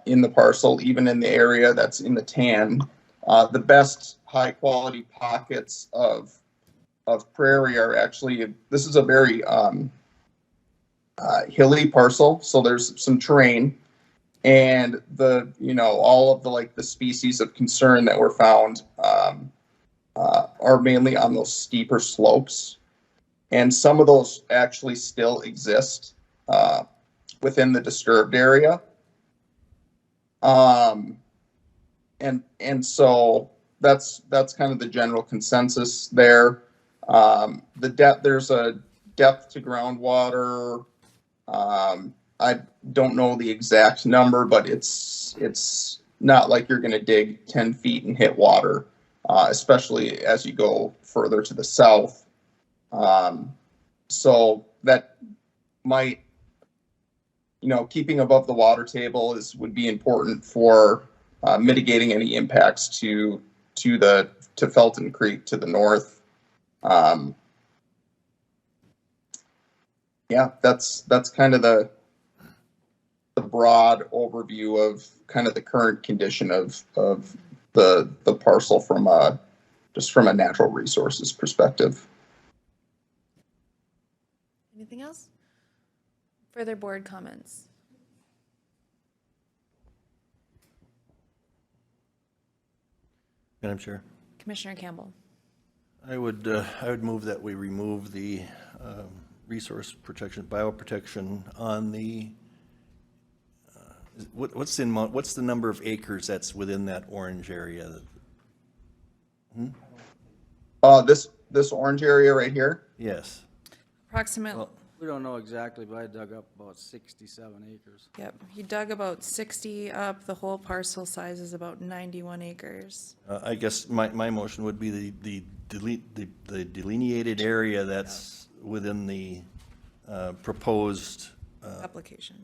in the parcel, even in the area that's in the tan. The best high-quality pockets of prairie are actually, this is a very hilly parcel, so there's some terrain, and all of the species of concern that were found are mainly on those steeper slopes, and some of those actually still exist within the disturbed area. And so that's kind of the general consensus there. There's a depth to groundwater. I don't know the exact number, but it's not like you're going to dig 10 feet and hit water, especially as you go further to the south. So that might, keeping above the water table would be important for mitigating any impacts to Felton Creek to the north. Yeah, that's kind of the broad overview of kind of the current condition of the parcel from a natural resources perspective. Anything else? Further board comments? Madam Chair, Commissioner Campbell. I would move that we remove the resource protection, bioprotection on the, what's the number of acres that's within that orange area? This orange area right here. Yes. Approximately, We don't know exactly, but I dug up about 67 acres. yep, he dug about 60 up. The whole parcel size is about 91 acres. I guess my motion would be the delineated area that's within the proposed application.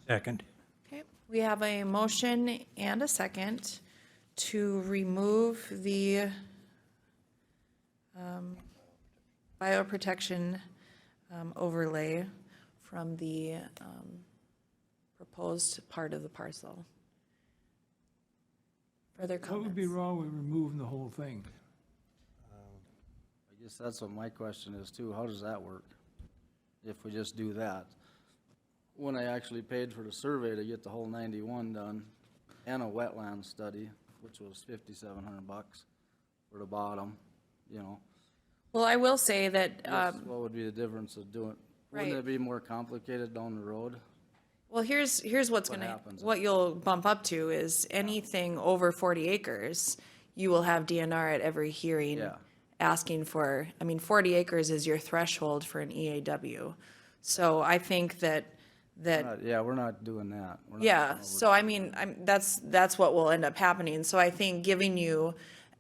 Second. Okay, we have a motion and a second to remove the bioprotection overlay from the proposed part of the parcel. Further What would be comments? wrong with removing the whole thing? I guess that's what my question is too. How does that work? If we just do that? When I actually paid for the survey to get the whole 91 done and a wetland study, which was $5,700 for the bottom, Well, I will say that, what would be the difference of doing? Wouldn't right. it be more complicated down the road? well, here's what's What gonna, happens? what you'll bump up to is anything over 40 acres, you will have DNR at every hearing Yeah. asking for, 40 acres is your threshold for an EAW. So I think that, We're not doing that. We're not yeah, going over so that's what will end up happening. So I think giving you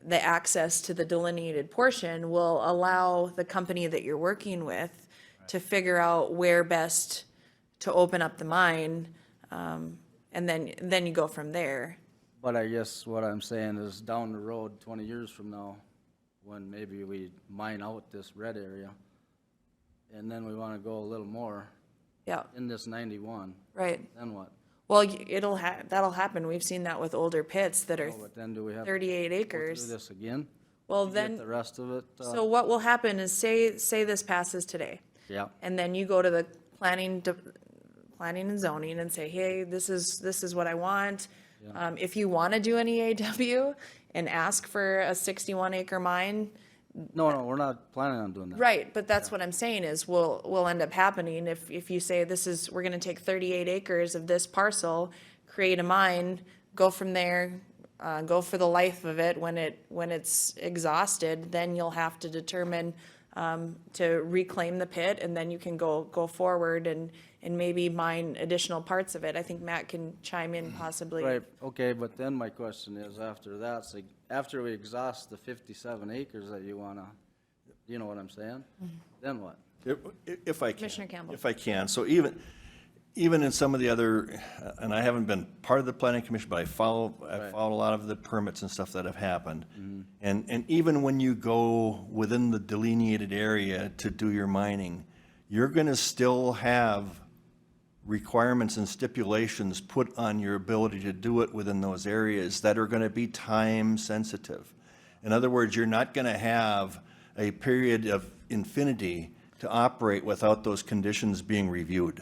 the access to the delineated portion will allow the company that you're working with to figure out where best to open up the mine, and then you go from there. But I guess what I'm saying is down the road, 20 years from now, when maybe we mine out this red area, and then we want to go a little more Yeah, in this 91, right. then what? Well, that'll happen. We've seen that with older pits that are Oh, but then do we have to 38 go through acres. this again? Well, to get then, the rest of it? so what will happen is say this passes today. Yeah, And then you go to the planning and zoning and say, hey, this is what I want. If you want to do an EAW and ask for a 61 acre mine, no, we're not planning on doing that. right, but that's what I'm saying is will end up happening if you say we're gonna take 38 acres of this parcel, create a mine, go from there, go for the life of it. When it's exhausted, then you'll have to determine to reclaim the pit, and then you can go forward and maybe mine additional parts of it. I think Matt can chime in possibly. Right, okay, but then my question is, after that, so after we exhaust the 57 acres that you wanna, you know what I'm saying? Then what? If I can. Commissioner Campbell. If I can. So even in some of the other, and I haven't been part of the planning commission, but I've followed a lot of the permits and stuff that have happened. And even when you go within the delineated area to do your mining, you're gonna still have requirements and stipulations put on your ability to do it within those areas that are gonna be time sensitive. In other words, you're not gonna have a period of infinity to operate without those conditions being reviewed.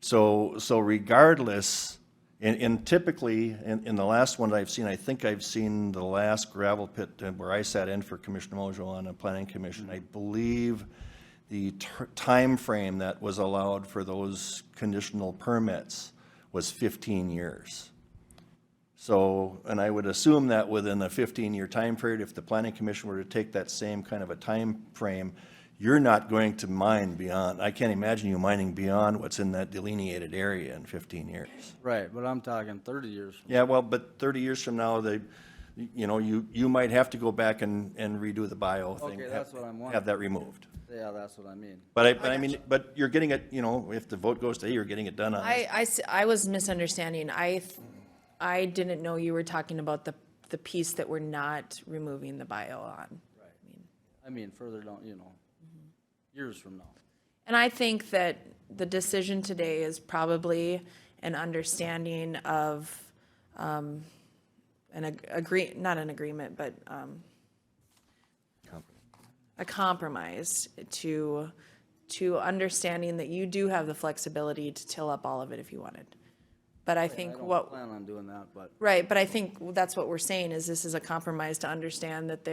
So regardless, and typically, in the last one I've seen, I think I've seen the last gravel pit where I sat in for Commissioner Mojo on a planning commission. I believe the time frame that was allowed for those conditional permits was 15 years. So, and I would assume that within a 15-year time period, if the planning commission were to take that same kind of a time frame, you're not going to mine beyond, I can't imagine you mining beyond what's in that delineated area in 15 years. Right, but I'm talking 30 years from Yeah, well, but 30 years from now, you might have to go back and redo the bio thing. Okay, that's what I'm wondering. Have that removed. Yeah, that's what I mean. But you're getting it, if the vote goes to, you're getting it done on this. I was misunderstanding. I didn't know you were talking about the piece that we're not removing the bio on. I mean, further down, years from now. And I think that the decision today is probably an understanding of, not an agreement, but, a compromise to understanding that you do have the flexibility to till up all of it if you wanted. But I think I don't what. plan on doing that, but. Right, but I think that's what we're saying, is this is a compromise to understand that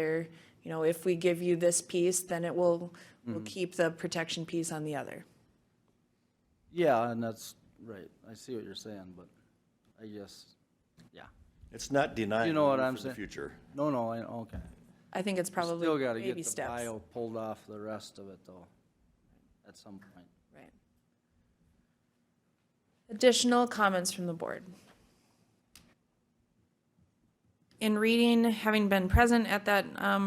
if we give you this piece, then it will keep the protection piece on the other. Yeah, and that's, right, I see what you're saying, but I guess, yeah. It's not denying You know what for I'm the saying? future. No, okay. I think it's probably Still gotta get baby the steps. bio pulled off the rest of it though, at some point. Right. Additional comments from the board? In reading, having been present at that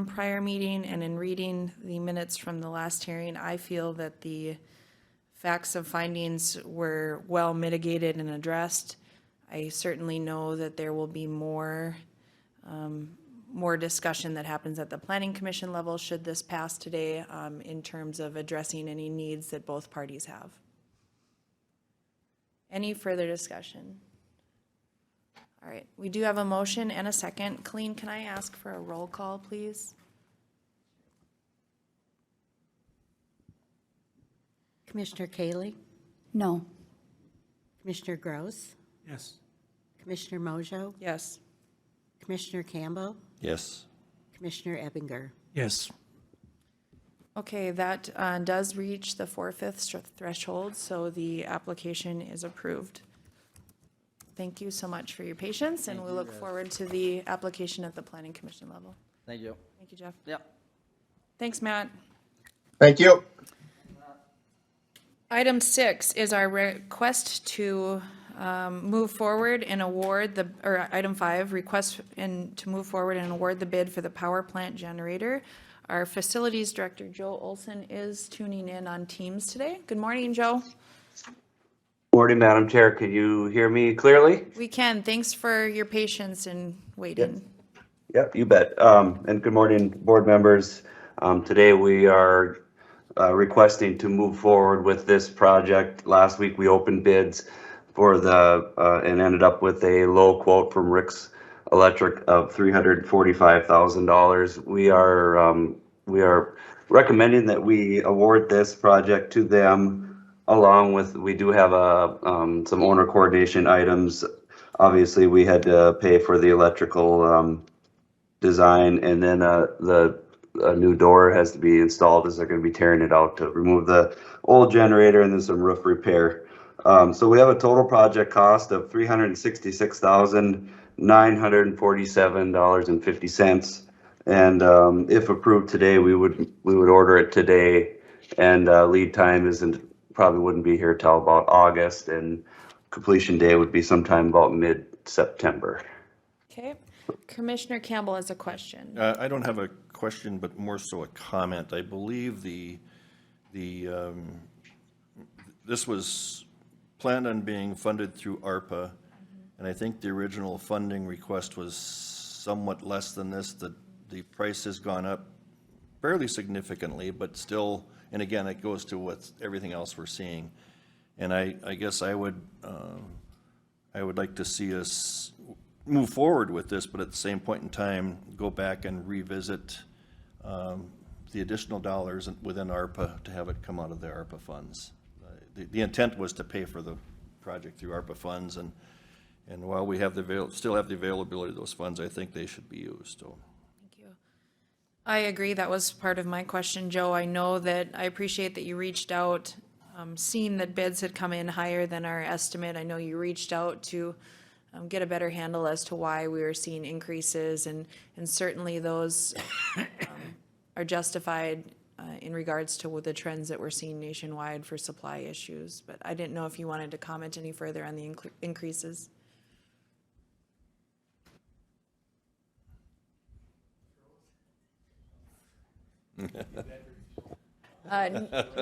prior meeting and in reading the minutes from the last hearing, I feel that the facts of findings were well mitigated and addressed. I certainly know that there will be more discussion that happens at the planning commission level should this pass today, in terms of addressing any needs that both parties have. Any further discussion? All right, we do have a motion and a second. Colleen, can I ask for a roll call, please? Commissioner Kaylee, No. Commissioner Gross, Yes. Commissioner Mojo, Yes. Commissioner Campbell, Yes. Commissioner Ebinger. Yes. Okay, that does reach the 4/5 threshold, so the application is approved. Thank you so much for your patience, and we look forward to the application at the planning commission level. Thank you. Thank you, Jeff. Yep. Thanks, Matt. Thank you. Item 6 is our request to move forward and award item 5, request to move forward and award the bid for the power plant generator. Our facilities director, Joe Olson, is tuning in on Teams today. Good morning, Joe. Morning, Madam Chair. Can you hear me clearly? We can. Thanks for your patience in waiting. Yep, you bet. And good morning, board members. Today we are requesting to move forward with this project. Last week we opened bids for and ended up with a low quote from Rick's Electric of $345,000. We are recommending that we award this project to them. Along with, we do have some owner coordination items. Obviously, we had to pay for the electrical design, and then a new door has to be installed as they're going to be tearing it out to remove the old generator, and then some roof repair. So we have a total project cost of $366,947.50. And if approved today, we would order it today. And lead time probably wouldn't be here till about August, and completion day would be sometime about mid-September. Okay. Commissioner Campbell has a question. I don't have a question, but more so a comment. I believe this was planned on being funded through ARPA, and I think the original funding request was somewhat less than this. The price has gone up fairly significantly, but still, and again, it goes to what everything else we're seeing. And I guess I would like to see us move forward with this, but at the same point in time, go back and revisit the additional dollars within ARPA to have it come out of the ARPA funds. The intent was to pay for the project through ARPA funds, and while we have still have the availability of those funds, I think they should be used, so. Thank you. I agree. That was part of my question, Joe. I know that, I appreciate that you reached out, seeing that bids had come in higher than our estimate. I know you reached out to get a better handle as to why we were seeing increases, and certainly those are justified in regards to the trends that we're seeing nationwide for supply issues. But I didn't know if you wanted to comment any further on the increases.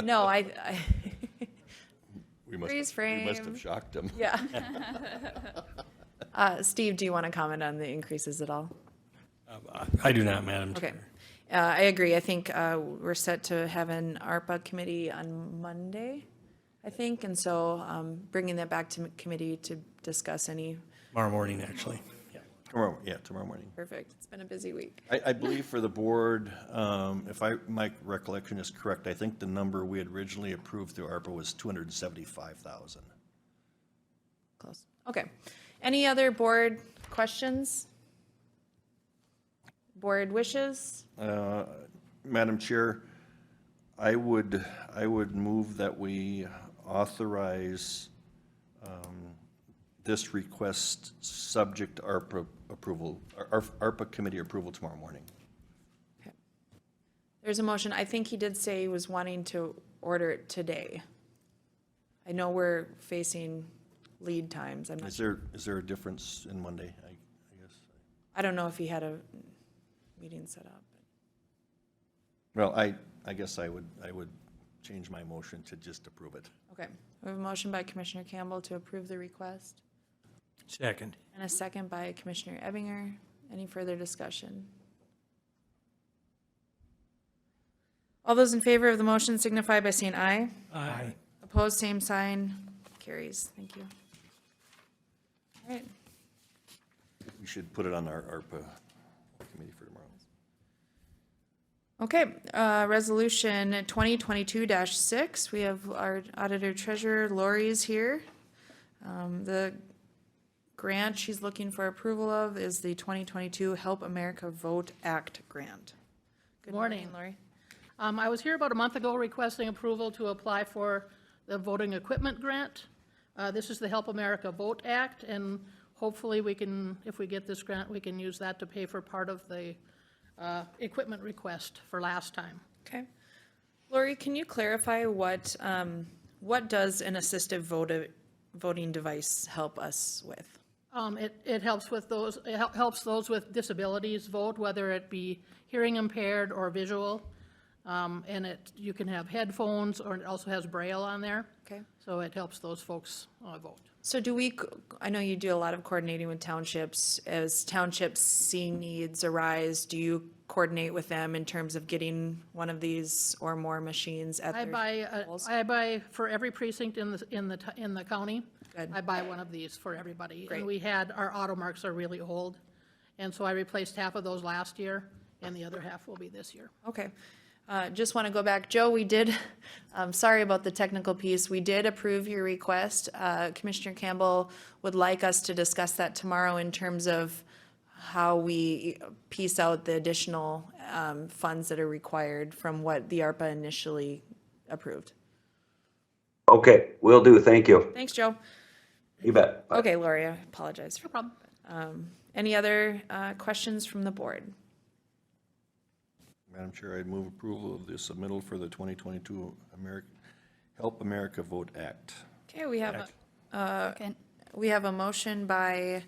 No, We must Freeze have frame. shocked them. Yeah. Steve, do you want to comment on the increases at all? I do not, Madam Chair. Okay. I agree. I think we're set to have an ARPA committee on Monday, I think, and so bringing that back to committee to discuss any. Tomorrow morning, actually. Tomorrow morning. Perfect. It's been a busy week. I believe for the board, if my recollection is correct, I think the number we had originally approved through ARPA was 275,000. Close. Okay. Any other board questions? Board wishes? Madam Chair, I would move that we authorize this request subject to ARPA approval, ARPA committee approval tomorrow morning. Okay. There's a motion. I think he did say he was wanting to order it today. I know we're facing lead times. I'm not Is there a difference in Monday? I guess. I don't know if he had a meeting set up. Well, I guess I would change my motion to just approve it. Okay. We have a motion by Commissioner Campbell to approve the request, Second. and a second by Commissioner Ebinger. Any further discussion? All those in favor of the motion signify by saying aye. Aye. Opposed, same sign. Carries. Thank you. All right. We should put it on our ARPA committee for tomorrow. Okay, resolution 2022-6. We have our auditor treasurer, Lori, is here. The grant she's looking for approval of is the 2022 Help America Vote Act grant. Good morning, Lori. I was here about a month ago requesting approval to apply for the voting equipment grant. This is the Help America Vote Act, and hopefully we can, if we get this grant, we can use that to pay for part of the equipment request for last time. Okay. Lori, can you clarify what does an assistive voting device help us with? It helps with those, helps those with disabilities vote, whether it be hearing impaired or visual. And you can have headphones, or it also has Braille on there. Okay. So it helps those folks vote. So I know you do a lot of coordinating with townships. As townships seeing needs arise, do you coordinate with them in terms of getting one of these or more machines at their schools? I buy for every precinct in the county. Good. I buy one of these for everybody. Great. And we had, our auto marks are really old. And so I replaced half of those last year, and the other half will be this year. Okay. Just want to go back. Joe, we did, sorry about the technical piece. We did approve your request. Commissioner Campbell would like us to discuss that tomorrow in terms of how we piece out the additional funds that are required from what the ARPA initially approved. Okay, will do. Thank you. Thanks, Joe. You bet. Bye. Okay, Lori, I apologize. No problem. Any other questions from the board? Madam Chair, I move approval of the submittal for the 2022 Help America Vote Act. Okay, we have, Second. we have a motion by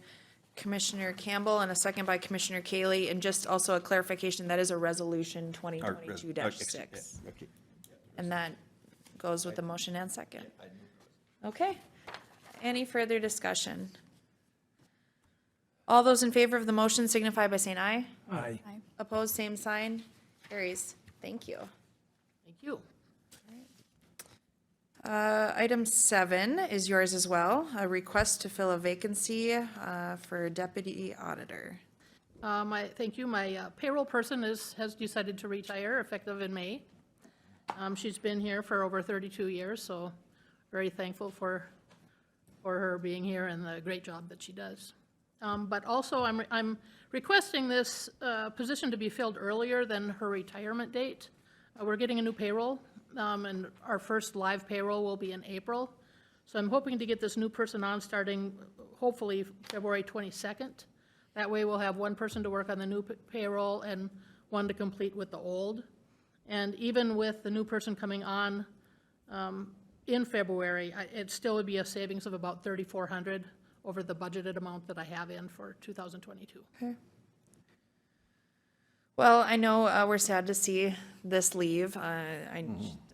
Commissioner Campbell and a second by Commissioner Kaylee, and just also a clarification, that is a resolution 2022-6. Okay. And that goes with the motion and second. Okay. Any further discussion? All those in favor of the motion signify by saying aye. Aye. Opposed, same sign. Carries. Thank you. Thank you. Item 7 is yours as well, a request to fill a vacancy for deputy auditor. Thank you. My payroll person has decided to retire effective in May. She's been here for over 32 years, so very thankful for her being here and the great job that she does. But also, I'm requesting this position to be filled earlier than her retirement date. We're getting a new payroll, and our first live payroll will be in April. So I'm hoping to get this new person on starting hopefully February 22nd. That way we'll have one person to work on the new payroll and one to complete with the old. And even with the new person coming on in February, it still would be a savings of about $3,400 over the budgeted amount that I have in for 2022. Okay. Well, I know we're sad to see this leave. I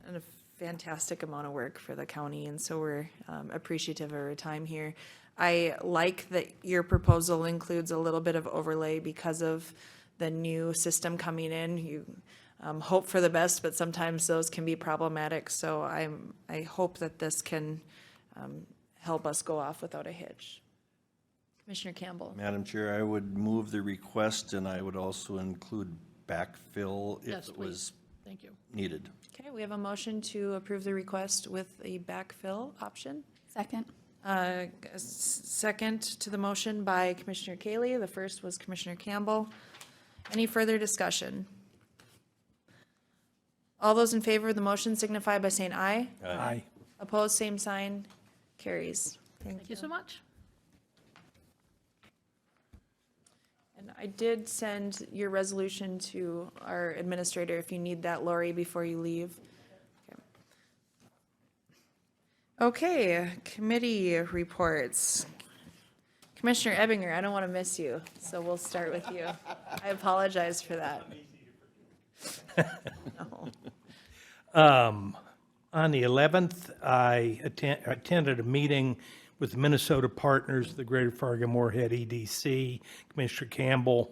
did a fantastic amount of work for the county, and so we're appreciative of her time here. I like that your proposal includes a little bit of overlay because of the new system coming in. You hope for the best, but sometimes those can be problematic. So I hope that this can help us go off without a hitch. Commissioner Campbell. Madam Chair, I would move the request, and I would also include backfill Yes, if it please. was Thank you. needed. Okay, we have a motion to approve the request with a backfill option. Second. Second to the motion by Commissioner Kaylee. The first was Commissioner Campbell. Any further discussion? All those in favor of the motion signify by saying aye. Aye. Opposed, same sign. Carries. Thank you so much. And I did send your resolution to our administrator if you need that, Lori, before you leave. Okay, committee reports. Commissioner Ebinger, I don't want to miss you, so we'll start with you. I apologize for that. No. On the 11th, I attended a meeting with Minnesota partners, the Greater Fargo-Moorhead EDC, Commissioner Campbell,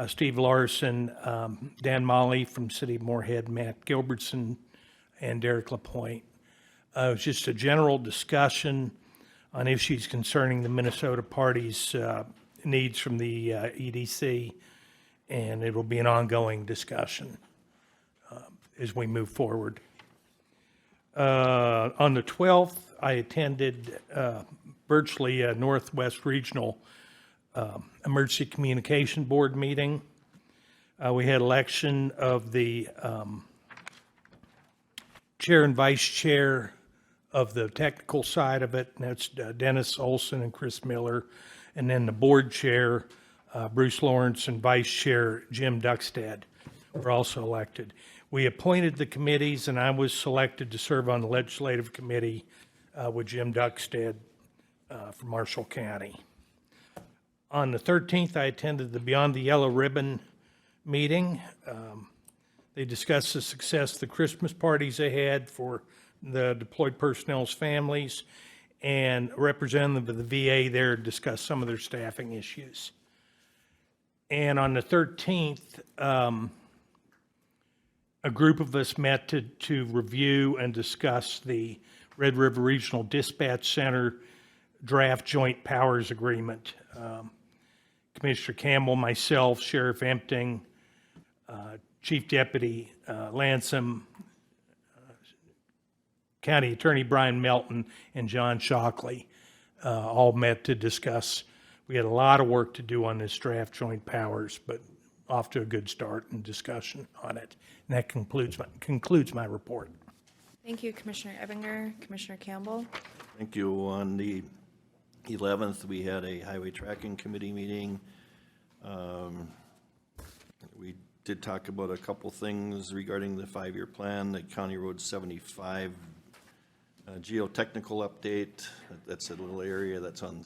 Steve Larson, Dan Molly from City of Moorhead, Matt Gilbertson, and Derek LaPointe. It was just a general discussion on issues concerning the Minnesota party's needs from the EDC, and it will be an ongoing discussion as we move forward. On the 12th, I attended virtually a Northwest Regional Emergency Communication Board meeting. We had election of the chair and vice chair of the technical side of it, and that's Dennis Olson and Chris Miller, and then the board chair, Bruce Lawrence, and vice chair Jim Duckstead were also elected. We appointed the committees, and I was selected to serve on the legislative committee with Jim Duckstead from Marshall County. On the 13th, I attended the Beyond the Yellow Ribbon meeting. They discussed the success of the Christmas parties they had for the deployed personnel's families, and a representative of the VA there discussed some of their staffing issues. And on the 13th, a group of us met to review and discuss the Red River Regional Dispatch Center Draft Joint Powers Agreement. Commissioner Campbell, myself, Sheriff Empting, Chief Deputy Lansom, County Attorney Brian Melton, and John Shockley all met to discuss. We had a lot of work to do on this draft joint powers, but off to a good start and discussion on it. And that concludes my report. Thank you, Commissioner Ebinger. Commissioner Campbell. Thank you. On the 11th, we had a Highway Tracking Committee meeting. We did talk about a couple things regarding the 5-year plan, the County Road 75 geotechnical update. That's a little area that's on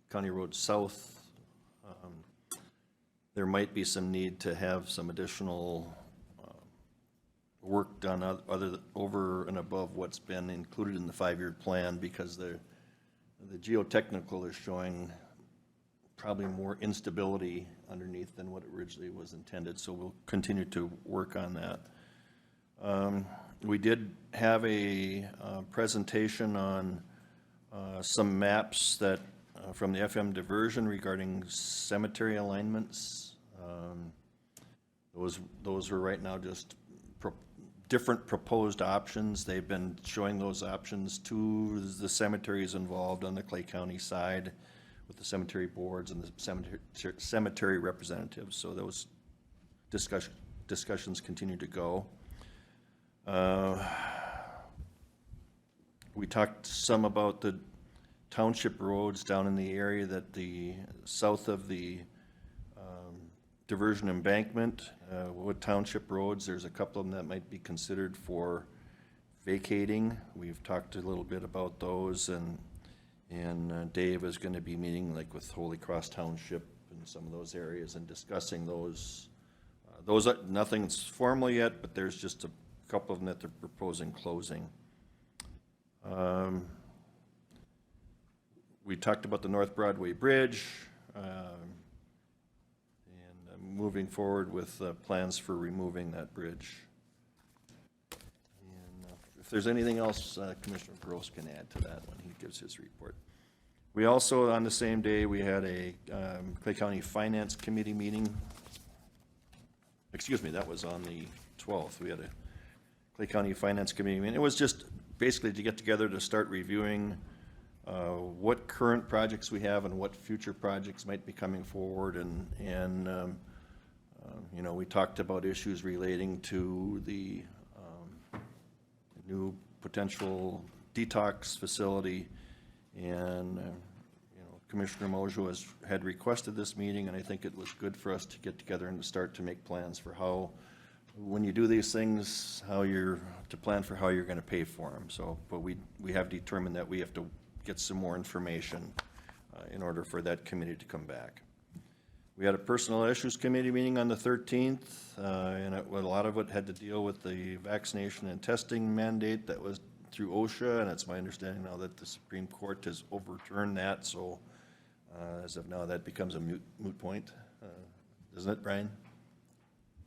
County Road South. There might be some need to have some additional work done over and above what's been included in the 5-year plan, because the geotechnical is showing probably more instability underneath than what originally was intended, so we'll continue to work on that. We did have a presentation on some maps that from the FM diversion regarding cemetery alignments. Those are right now just different proposed options. They've been showing those options to the cemeteries involved on the Clay County side with the cemetery boards and the cemetery representatives. So those discussions continue to go. We talked some about the township roads down in the area that the south of the diversion embankment, Wood Township roads, there's a couple of them that might be considered for vacating. We've talked a little bit about those, and Dave is going to be meeting like with Holy Cross Township and some of those areas and discussing those. Nothing's formal yet, but there's just a couple of them that they're proposing closing. We talked about the North Broadway Bridge, and moving forward with plans for removing that bridge. And if there's anything else, Commissioner Gross can add to that when he gives his report. We also, on the same day, we had a Clay County Finance Committee meeting. Excuse me, that was on the 12th. We had a Clay County Finance Committee meeting. It was just basically to get together to start reviewing what current projects we have and what future projects might be coming forward, and you know, we talked about issues relating to the new potential detox facility, and you know, Commissioner Mojo had requested this meeting, and I think it was good for us to get together and to start to make plans for how, when you do these things, to plan for how you're going to pay for them. So, but we have determined that we have to get some more information in order for that committee to come back. We had a Personnel Issues Committee meeting on the 13th, and a lot of it had to deal with the vaccination and testing mandate that was through OSHA, and it's my understanding now that the Supreme Court has overturned that, so as of now, that becomes a moot point. Isn't it, Brian?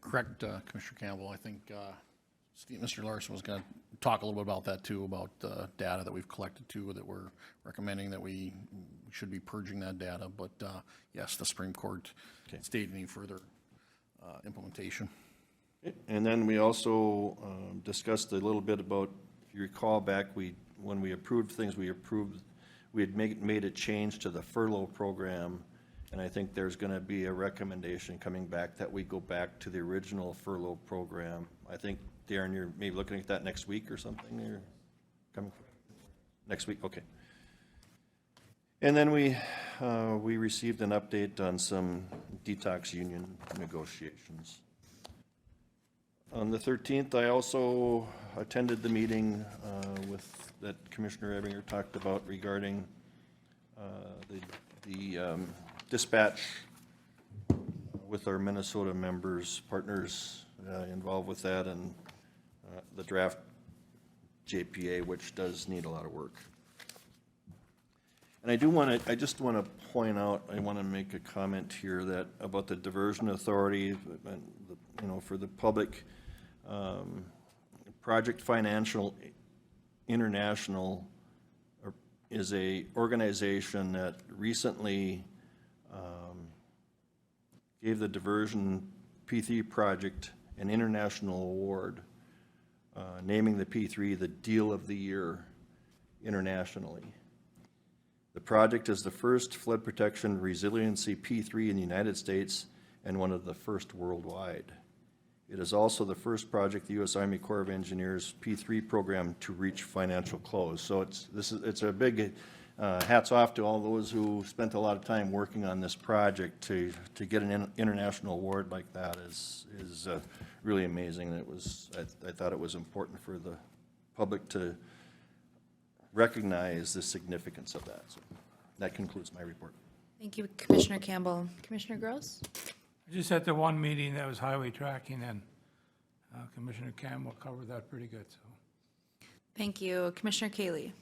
Correct, Commissioner Campbell. I think Mr. Larson was going to talk a little bit about that too, about the data that we've collected too, that we're recommending that we should be purging that data. But yes, the Supreme Court stated any further implementation. And then we also discussed a little bit about, if you recall back, when we approved things, we had made a change to the furlough program, and I think there's going to be a recommendation coming back that we go back to the original furlough program. I think, Darren, you're maybe looking at that next week or something, or coming next week? Okay. And then we received an update on some detox union negotiations. On the 13th, I also attended the meeting that Commissioner Ebinger talked about regarding the dispatch with our Minnesota partners involved with that, and the draft JPA, which does need a lot of work. And I just want to point out, I want to make a comment here that about the diversion authority, you know, for the public, Project Financial International is a organization that recently gave the diversion P3 project an international award, naming the P3 the Deal of the Year internationally. The project is the first flood protection resiliency P3 in the United States and one of the first worldwide. It is also the first project the U.S. Army Corps of Engineers P3 program to reach financial close. So it's a big hats off to all those who spent a lot of time working on this project. To get an international award like that is really amazing. It was, I thought it was important for the public to recognize the significance of that. So that concludes my report. Thank you, Commissioner Campbell. Commissioner Gross? Just at the one meeting that was highway tracking, and Commissioner Campbell covered that pretty good, so. Thank you. Commissioner Kaylee?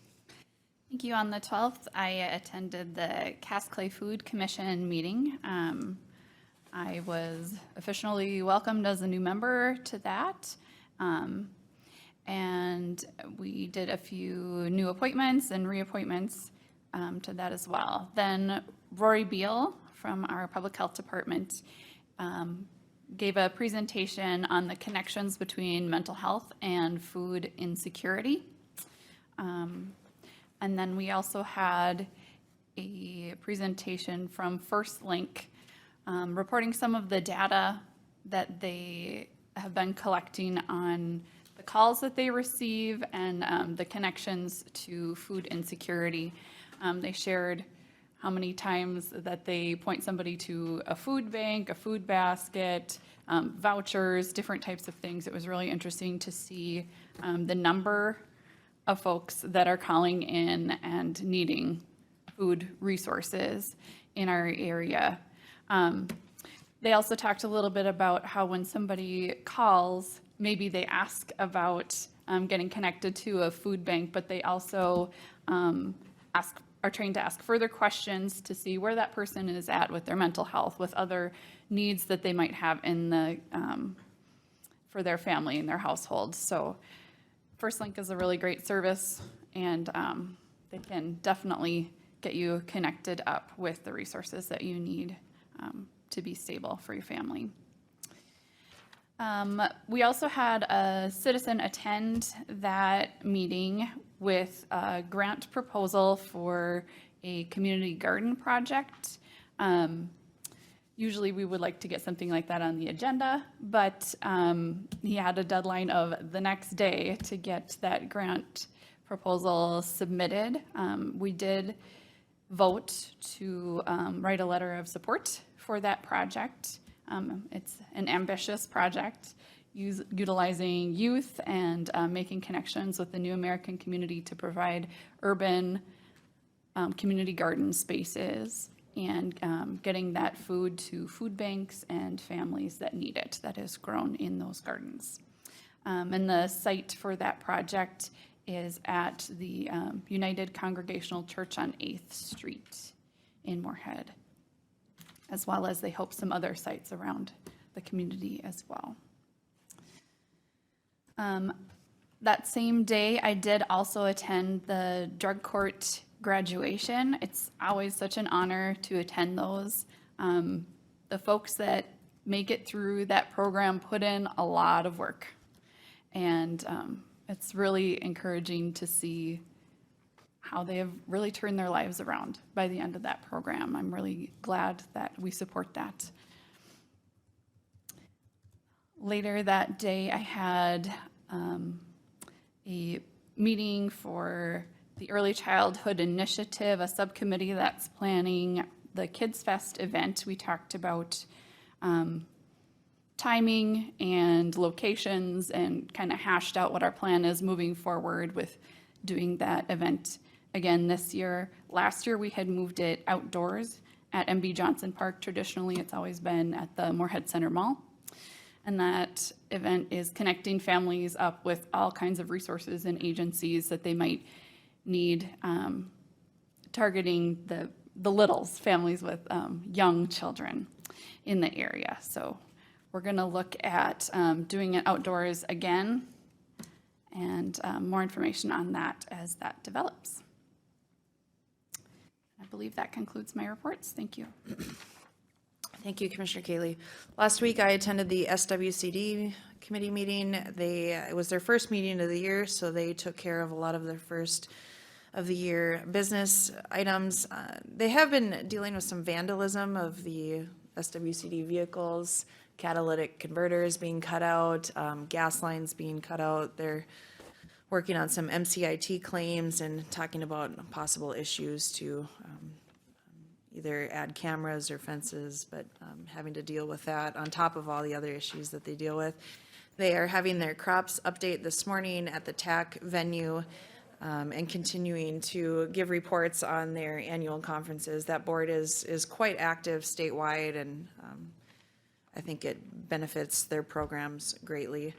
Thank you. On the 12th, I attended the Cass Clay Food Commission meeting. I was officially welcomed as a new member to that. And we did a few new appointments and reappointments to that as well. Then Rory Beal from our Public Health Department gave a presentation on the connections between mental health and food insecurity. And then we also had a presentation from First Link reporting some of the data that they have been collecting on the calls that they receive and the connections to food insecurity. They shared how many times that they point somebody to a food bank, a food basket, vouchers, different types of things. It was really interesting to see the number of folks that are calling in and needing food resources in our area. They also talked a little bit about how when somebody calls, maybe they ask about getting connected to a food bank, but they also are trained to ask further questions to see where that person is at with their mental health, with other needs that they might have in the for their family and their household. So First Link is a really great service, and they can definitely get you connected up with the resources that you need to be stable for your family. We also had a citizen attend that meeting with a grant proposal for a community garden project. Usually we would like to get something like that on the agenda, but he had a deadline of the next day to get that grant proposal submitted. We did vote to write a letter of support for that project. It's an ambitious project, utilizing youth and making connections with the New American community to provide urban community garden spaces and getting that food to food banks and families that need it, that is grown in those gardens. And the site for that project is at the United Congregational Church on 8th Street in Moorhead, as well as they hope some other sites around the community as well. That same day, I did also attend the drug court graduation. It's always such an honor to attend those. The folks that make it through that program put in a lot of work, and it's really encouraging to see how they have really turned their lives around by the end of that program. I'm really glad that we support that. Later that day, I had a meeting for the Early Childhood Initiative, a subcommittee that's planning the Kids Fest event. We talked about timing and locations and kind of hashed out what our plan is moving forward with doing that event again this year. Last year, we had moved it outdoors at MB Johnson Park. Traditionally, it's always been at the Moorhead Center Mall. And that event is connecting families up with all kinds of resources and agencies that they might need, targeting the littles, families with young children in the area. So we're going to look at doing it outdoors again, and more information on that as that develops. I believe that concludes my reports. Thank you. Thank you, Commissioner Kaylee. Last week, I attended the SWCD committee meeting. It was their first meeting of the year, so they took care of a lot of their first of the year business items. They have been dealing with some vandalism of the SWCD vehicles, catalytic converters being cut out, gas lines being cut out. They're working on some MCIT claims and talking about possible issues to either add cameras or fences, but having to deal with that on top of all the other issues that they deal with. They are having their crops update this morning at the TAC venue and continuing to give reports on their annual conferences. That board is quite active statewide, and I think it benefits their programs greatly.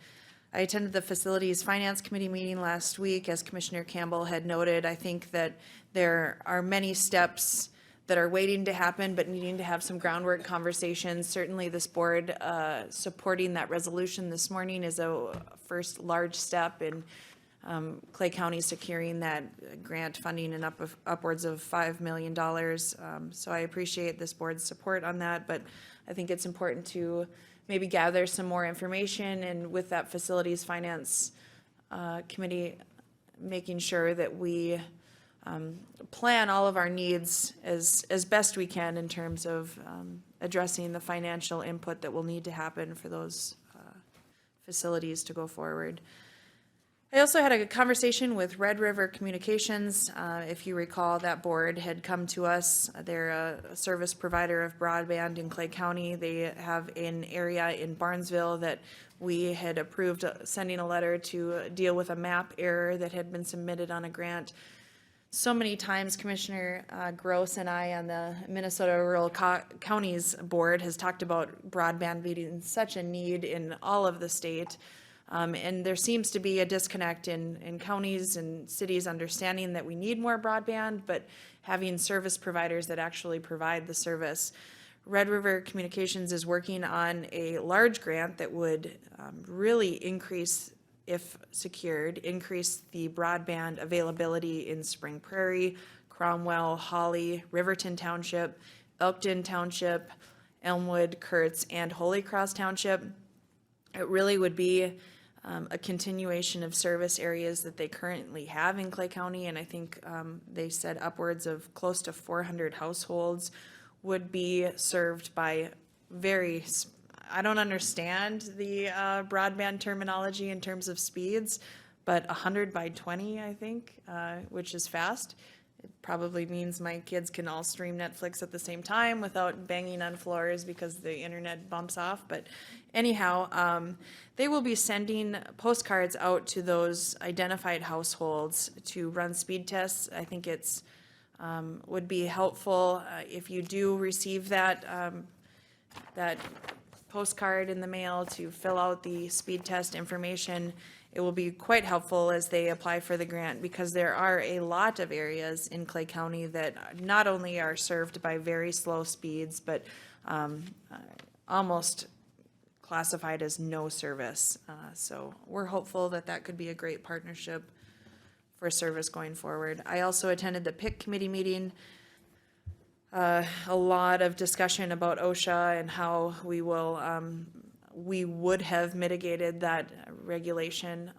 I attended the Facilities Finance Committee meeting last week. As Commissioner Campbell had noted, I think that there are many steps that are waiting to happen, but needing to have some groundwork conversations. Certainly this board supporting that resolution this morning is a first large step in Clay County securing that grant funding in upwards of $5 million. So I appreciate this board's support on that, but I think it's important to maybe gather some more information, and with that Facilities Finance Committee, making sure that we plan all of our needs as best we can in terms of addressing the financial input that will need to happen for those facilities to go forward. I also had a conversation with Red River Communications. If you recall, that board had come to us. They're a service provider of broadband in Clay County. They have an area in Barnesville that we had approved sending a letter to deal with a map error that had been submitted on a grant. So many times Commissioner Gross and I on the Minnesota Rural Counties Board has talked about broadband being such a need in all of the state. And there seems to be a disconnect in counties and cities understanding that we need more broadband, but having service providers that actually provide the service. Red River Communications is working on a large grant that would really increase, if secured, increase the broadband availability in Spring Prairie, Cromwell, Holly, Riverton Township, Elkton Township, Elmwood, Kurtz, and Holy Cross Township. It really would be a continuation of service areas that they currently have in Clay County, and I think they said upwards of close to 400 households would be served by I don't understand the broadband terminology in terms of speeds, but 100 by 20, I think, which is fast. It probably means my kids can all stream Netflix at the same time without banging on floors because the internet bumps off. But anyhow, they will be sending postcards out to those identified households to run speed tests. I think it's would be helpful if you do receive that postcard in the mail to fill out the speed test information. It will be quite helpful as they apply for the grant, because there are a lot of areas in Clay County that not only are served by very slow speeds, but almost classified as no service. So we're hopeful that that could be a great partnership for service going forward. I also attended the PIC committee meeting. A lot of discussion about OSHA and how we would have mitigated that regulation.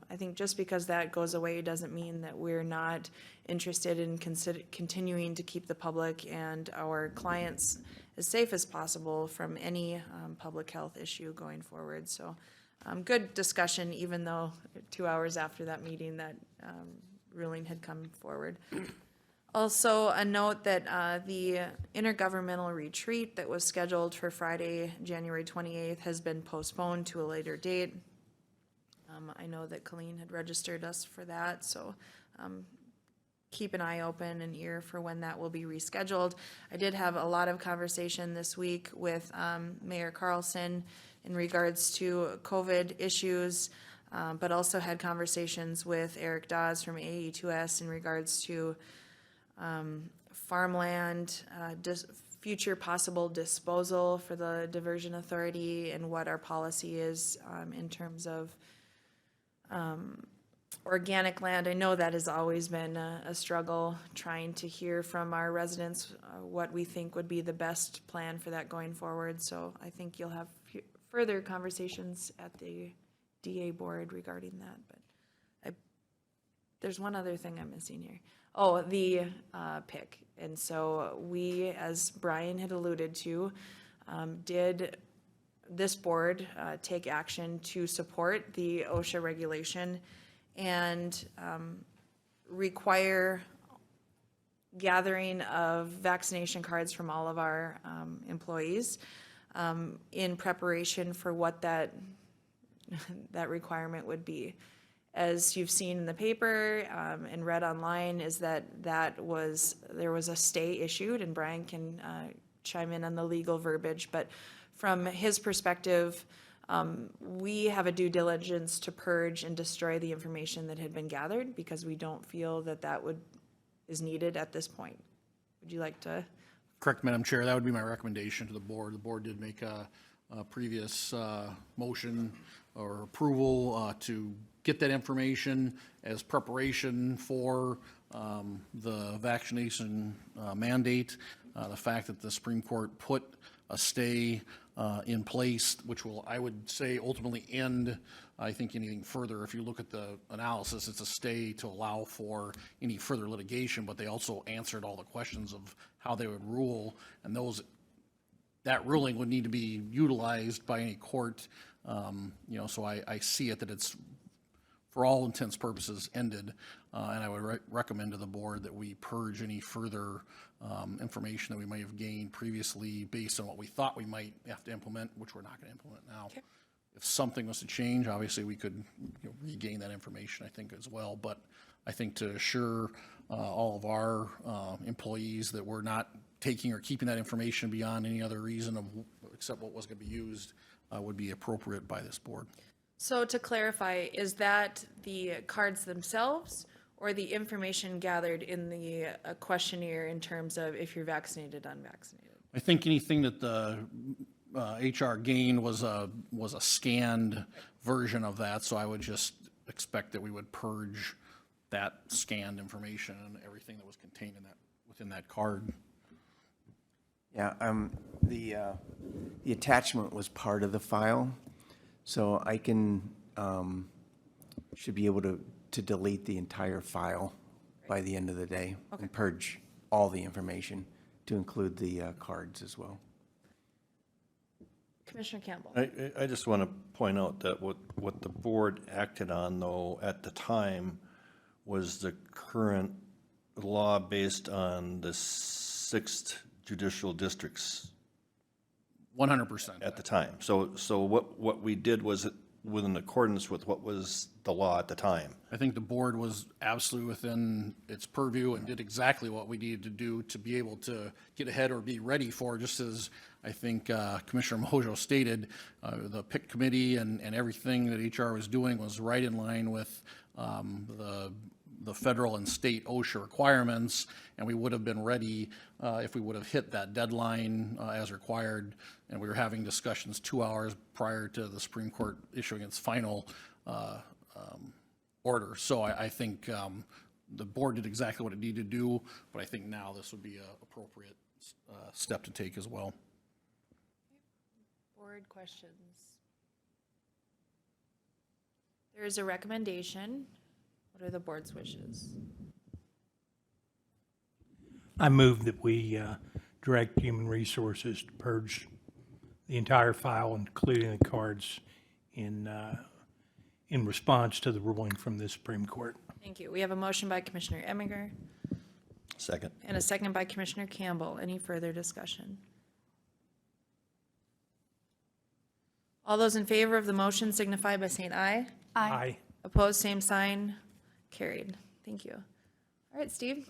I think just because that goes away doesn't mean that we're not interested in continuing to keep the public and our clients as safe as possible from any public health issue going forward. So good discussion, even though 2 hours after that meeting that ruling had come forward. Also, a note that the intergovernmental retreat that was scheduled for Friday, January 28th, has been postponed to a later date. I know that Colleen had registered us for that, so keep an eye open and ear for when that will be rescheduled. I did have a lot of conversation this week with Mayor Carlson in regards to COVID issues, but also had conversations with Eric Dawes from AE2S in regards to farmland, future possible disposal for the diversion authority, and what our policy is in terms of organic land. I know that has always been a struggle, trying to hear from our residents what we think would be the best plan for that going forward. So I think you'll have further conversations at the DA board regarding that. But there's one other thing I'm missing here. Oh, the PIC. And so we, as Brian had alluded to, did this board take action to support the OSHA regulation and require gathering of vaccination cards from all of our employees in preparation for what that requirement would be. As you've seen in the paper and read online, is that there was a stay issued, and Brian can chime in on the legal verbiage, but from his perspective, we have a due diligence to purge and destroy the information that had been gathered because we don't feel that is needed at this point. Would you like to? Correct, Madam Chair. That would be my recommendation to the board. The board did make a previous motion or approval to get that information as preparation for the vaccination mandate. The fact that the Supreme Court put a stay in place, which will, I would say, ultimately end, I think, anything further. If you look at the analysis, it's a stay to allow for any further litigation, but they also answered all the questions of how they would rule, and that ruling would need to be utilized by any court. So I see it that it's, for all intents and purposes, ended, and I would recommend to the board that we purge any further information that we might have gained previously based on what we thought we might have to implement, which we're not going to implement now. Okay. If something was to change, obviously we could regain that information, I think, as well. But I think to assure all of our employees that we're not taking or keeping that information beyond any other reason except what was going to be used would be appropriate by this board. So to clarify, is that the cards themselves or the information gathered in the questionnaire in terms of if you're vaccinated, unvaccinated? I think anything that the HR gained was a scanned version of that, so I would just expect that we would purge that scanned information and everything that was contained within that card. Yeah, the attachment was part of the file, so I should be able to delete the entire file by the end of the day and purge all the information to include the cards as well. Commissioner Campbell. I just want to point out that what the board acted on, though, at the time was the current law based on the 6th Judicial District's 100%. at the time. So what we did was within accordance with what was the law at the time. I think the board was absolutely within its purview and did exactly what we needed to do to be able to get ahead or be ready for, just as I think Commissioner Mojo stated, the PIC committee and everything that HR was doing was right in line with the federal and state OSHA requirements, and we would have been ready if we would have hit that deadline as required. And we were having discussions 2 hours prior to the Supreme Court issuing its final order. So I think the board did exactly what it needed to do, but I think now this would be an appropriate step to take as well. Board questions? There is a recommendation. What are the board's wishes? I move that we direct Human Resources to purge the entire file, including the cards, in response to the ruling from the Supreme Court. Thank you. We have a motion by Commissioner Eminger Second. and a second by Commissioner Campbell. Any further discussion? All those in favor of the motion signify by saying aye. Aye. Opposed, same sign. Carried. Thank you. All right, Steve.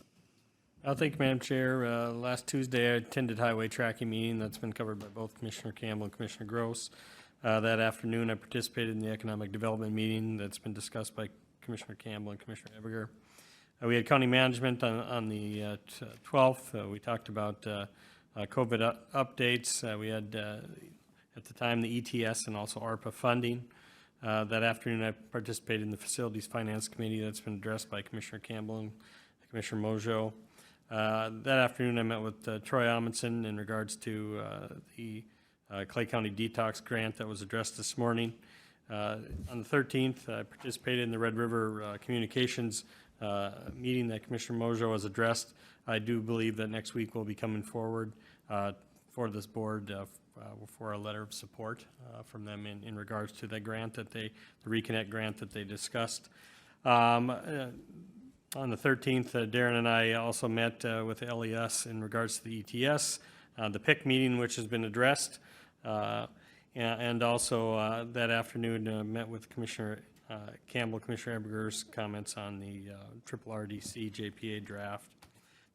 Thank you, Madam Chair. Last Tuesday, I attended highway tracking meeting that's been covered by both Commissioner Campbell and Commissioner Gross. That afternoon, I participated in the economic development meeting that's been discussed by Commissioner Campbell and Commissioner Ebinger. We had county management on the 12th. We talked about COVID updates. We had, at the time, the ETS and also ARPA funding. That afternoon, I participated in the Facilities Finance Committee that's been addressed by Commissioner Campbell and Commissioner Mojo. That afternoon, I met with Troy Amundson in regards to the Clay County Detox Grant that was addressed this morning. On the 13th, I participated in the Red River Communications meeting that Commissioner Mojo has addressed. I do believe that next week we'll be coming forward for this board for a letter of support from them in regards to the grant that the Reconnect grant that they discussed. On the 13th, Darren and I also met with LES in regards to the ETS, the PIC meeting, which has been addressed, and also that afternoon met with Commissioner Campbell, Commissioner Ebbinger's comments on the triple RDC JPA draft.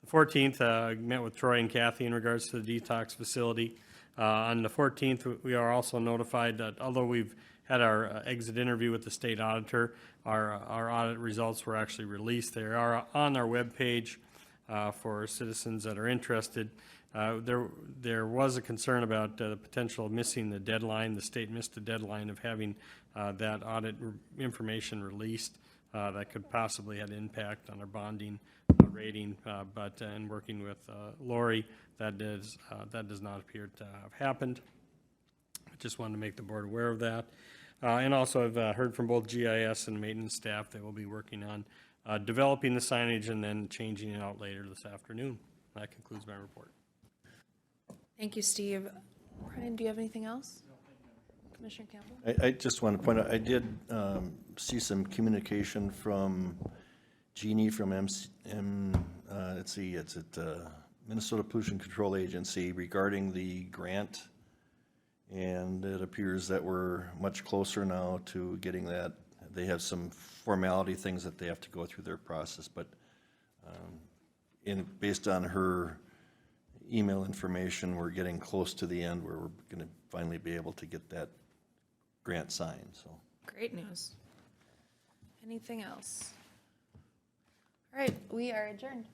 The 14th, I met with Troy and Kathy in regards to the detox facility. On the 14th, we are also notified that although we've had our exit interview with the state auditor, our audit results were actually released. They are on our webpage for citizens that are interested. There was a concern about the potential of missing the deadline. The state missed the deadline of having that audit information released. That could possibly have impact on our bonding rating, but in working with Lori, that does not appear to have happened. I just wanted to make the board aware of that. And also I've heard from both GIS and maintenance staff that will be working on developing the signage and then changing it out later this afternoon. That concludes my report. Thank you, Steve. Brian, do you have anything else? Commissioner Campbell? I just want to point out, I did see some communication from Jeannie from let's see, it's at Minnesota Pollution Control Agency regarding the grant. And it appears that we're much closer now to getting that. They have some formality things that they have to go through their process, but based on her email information, we're getting close to the end where we're going to finally be able to get that grant signed, so. Great news. Anything else? All right, we are adjourned.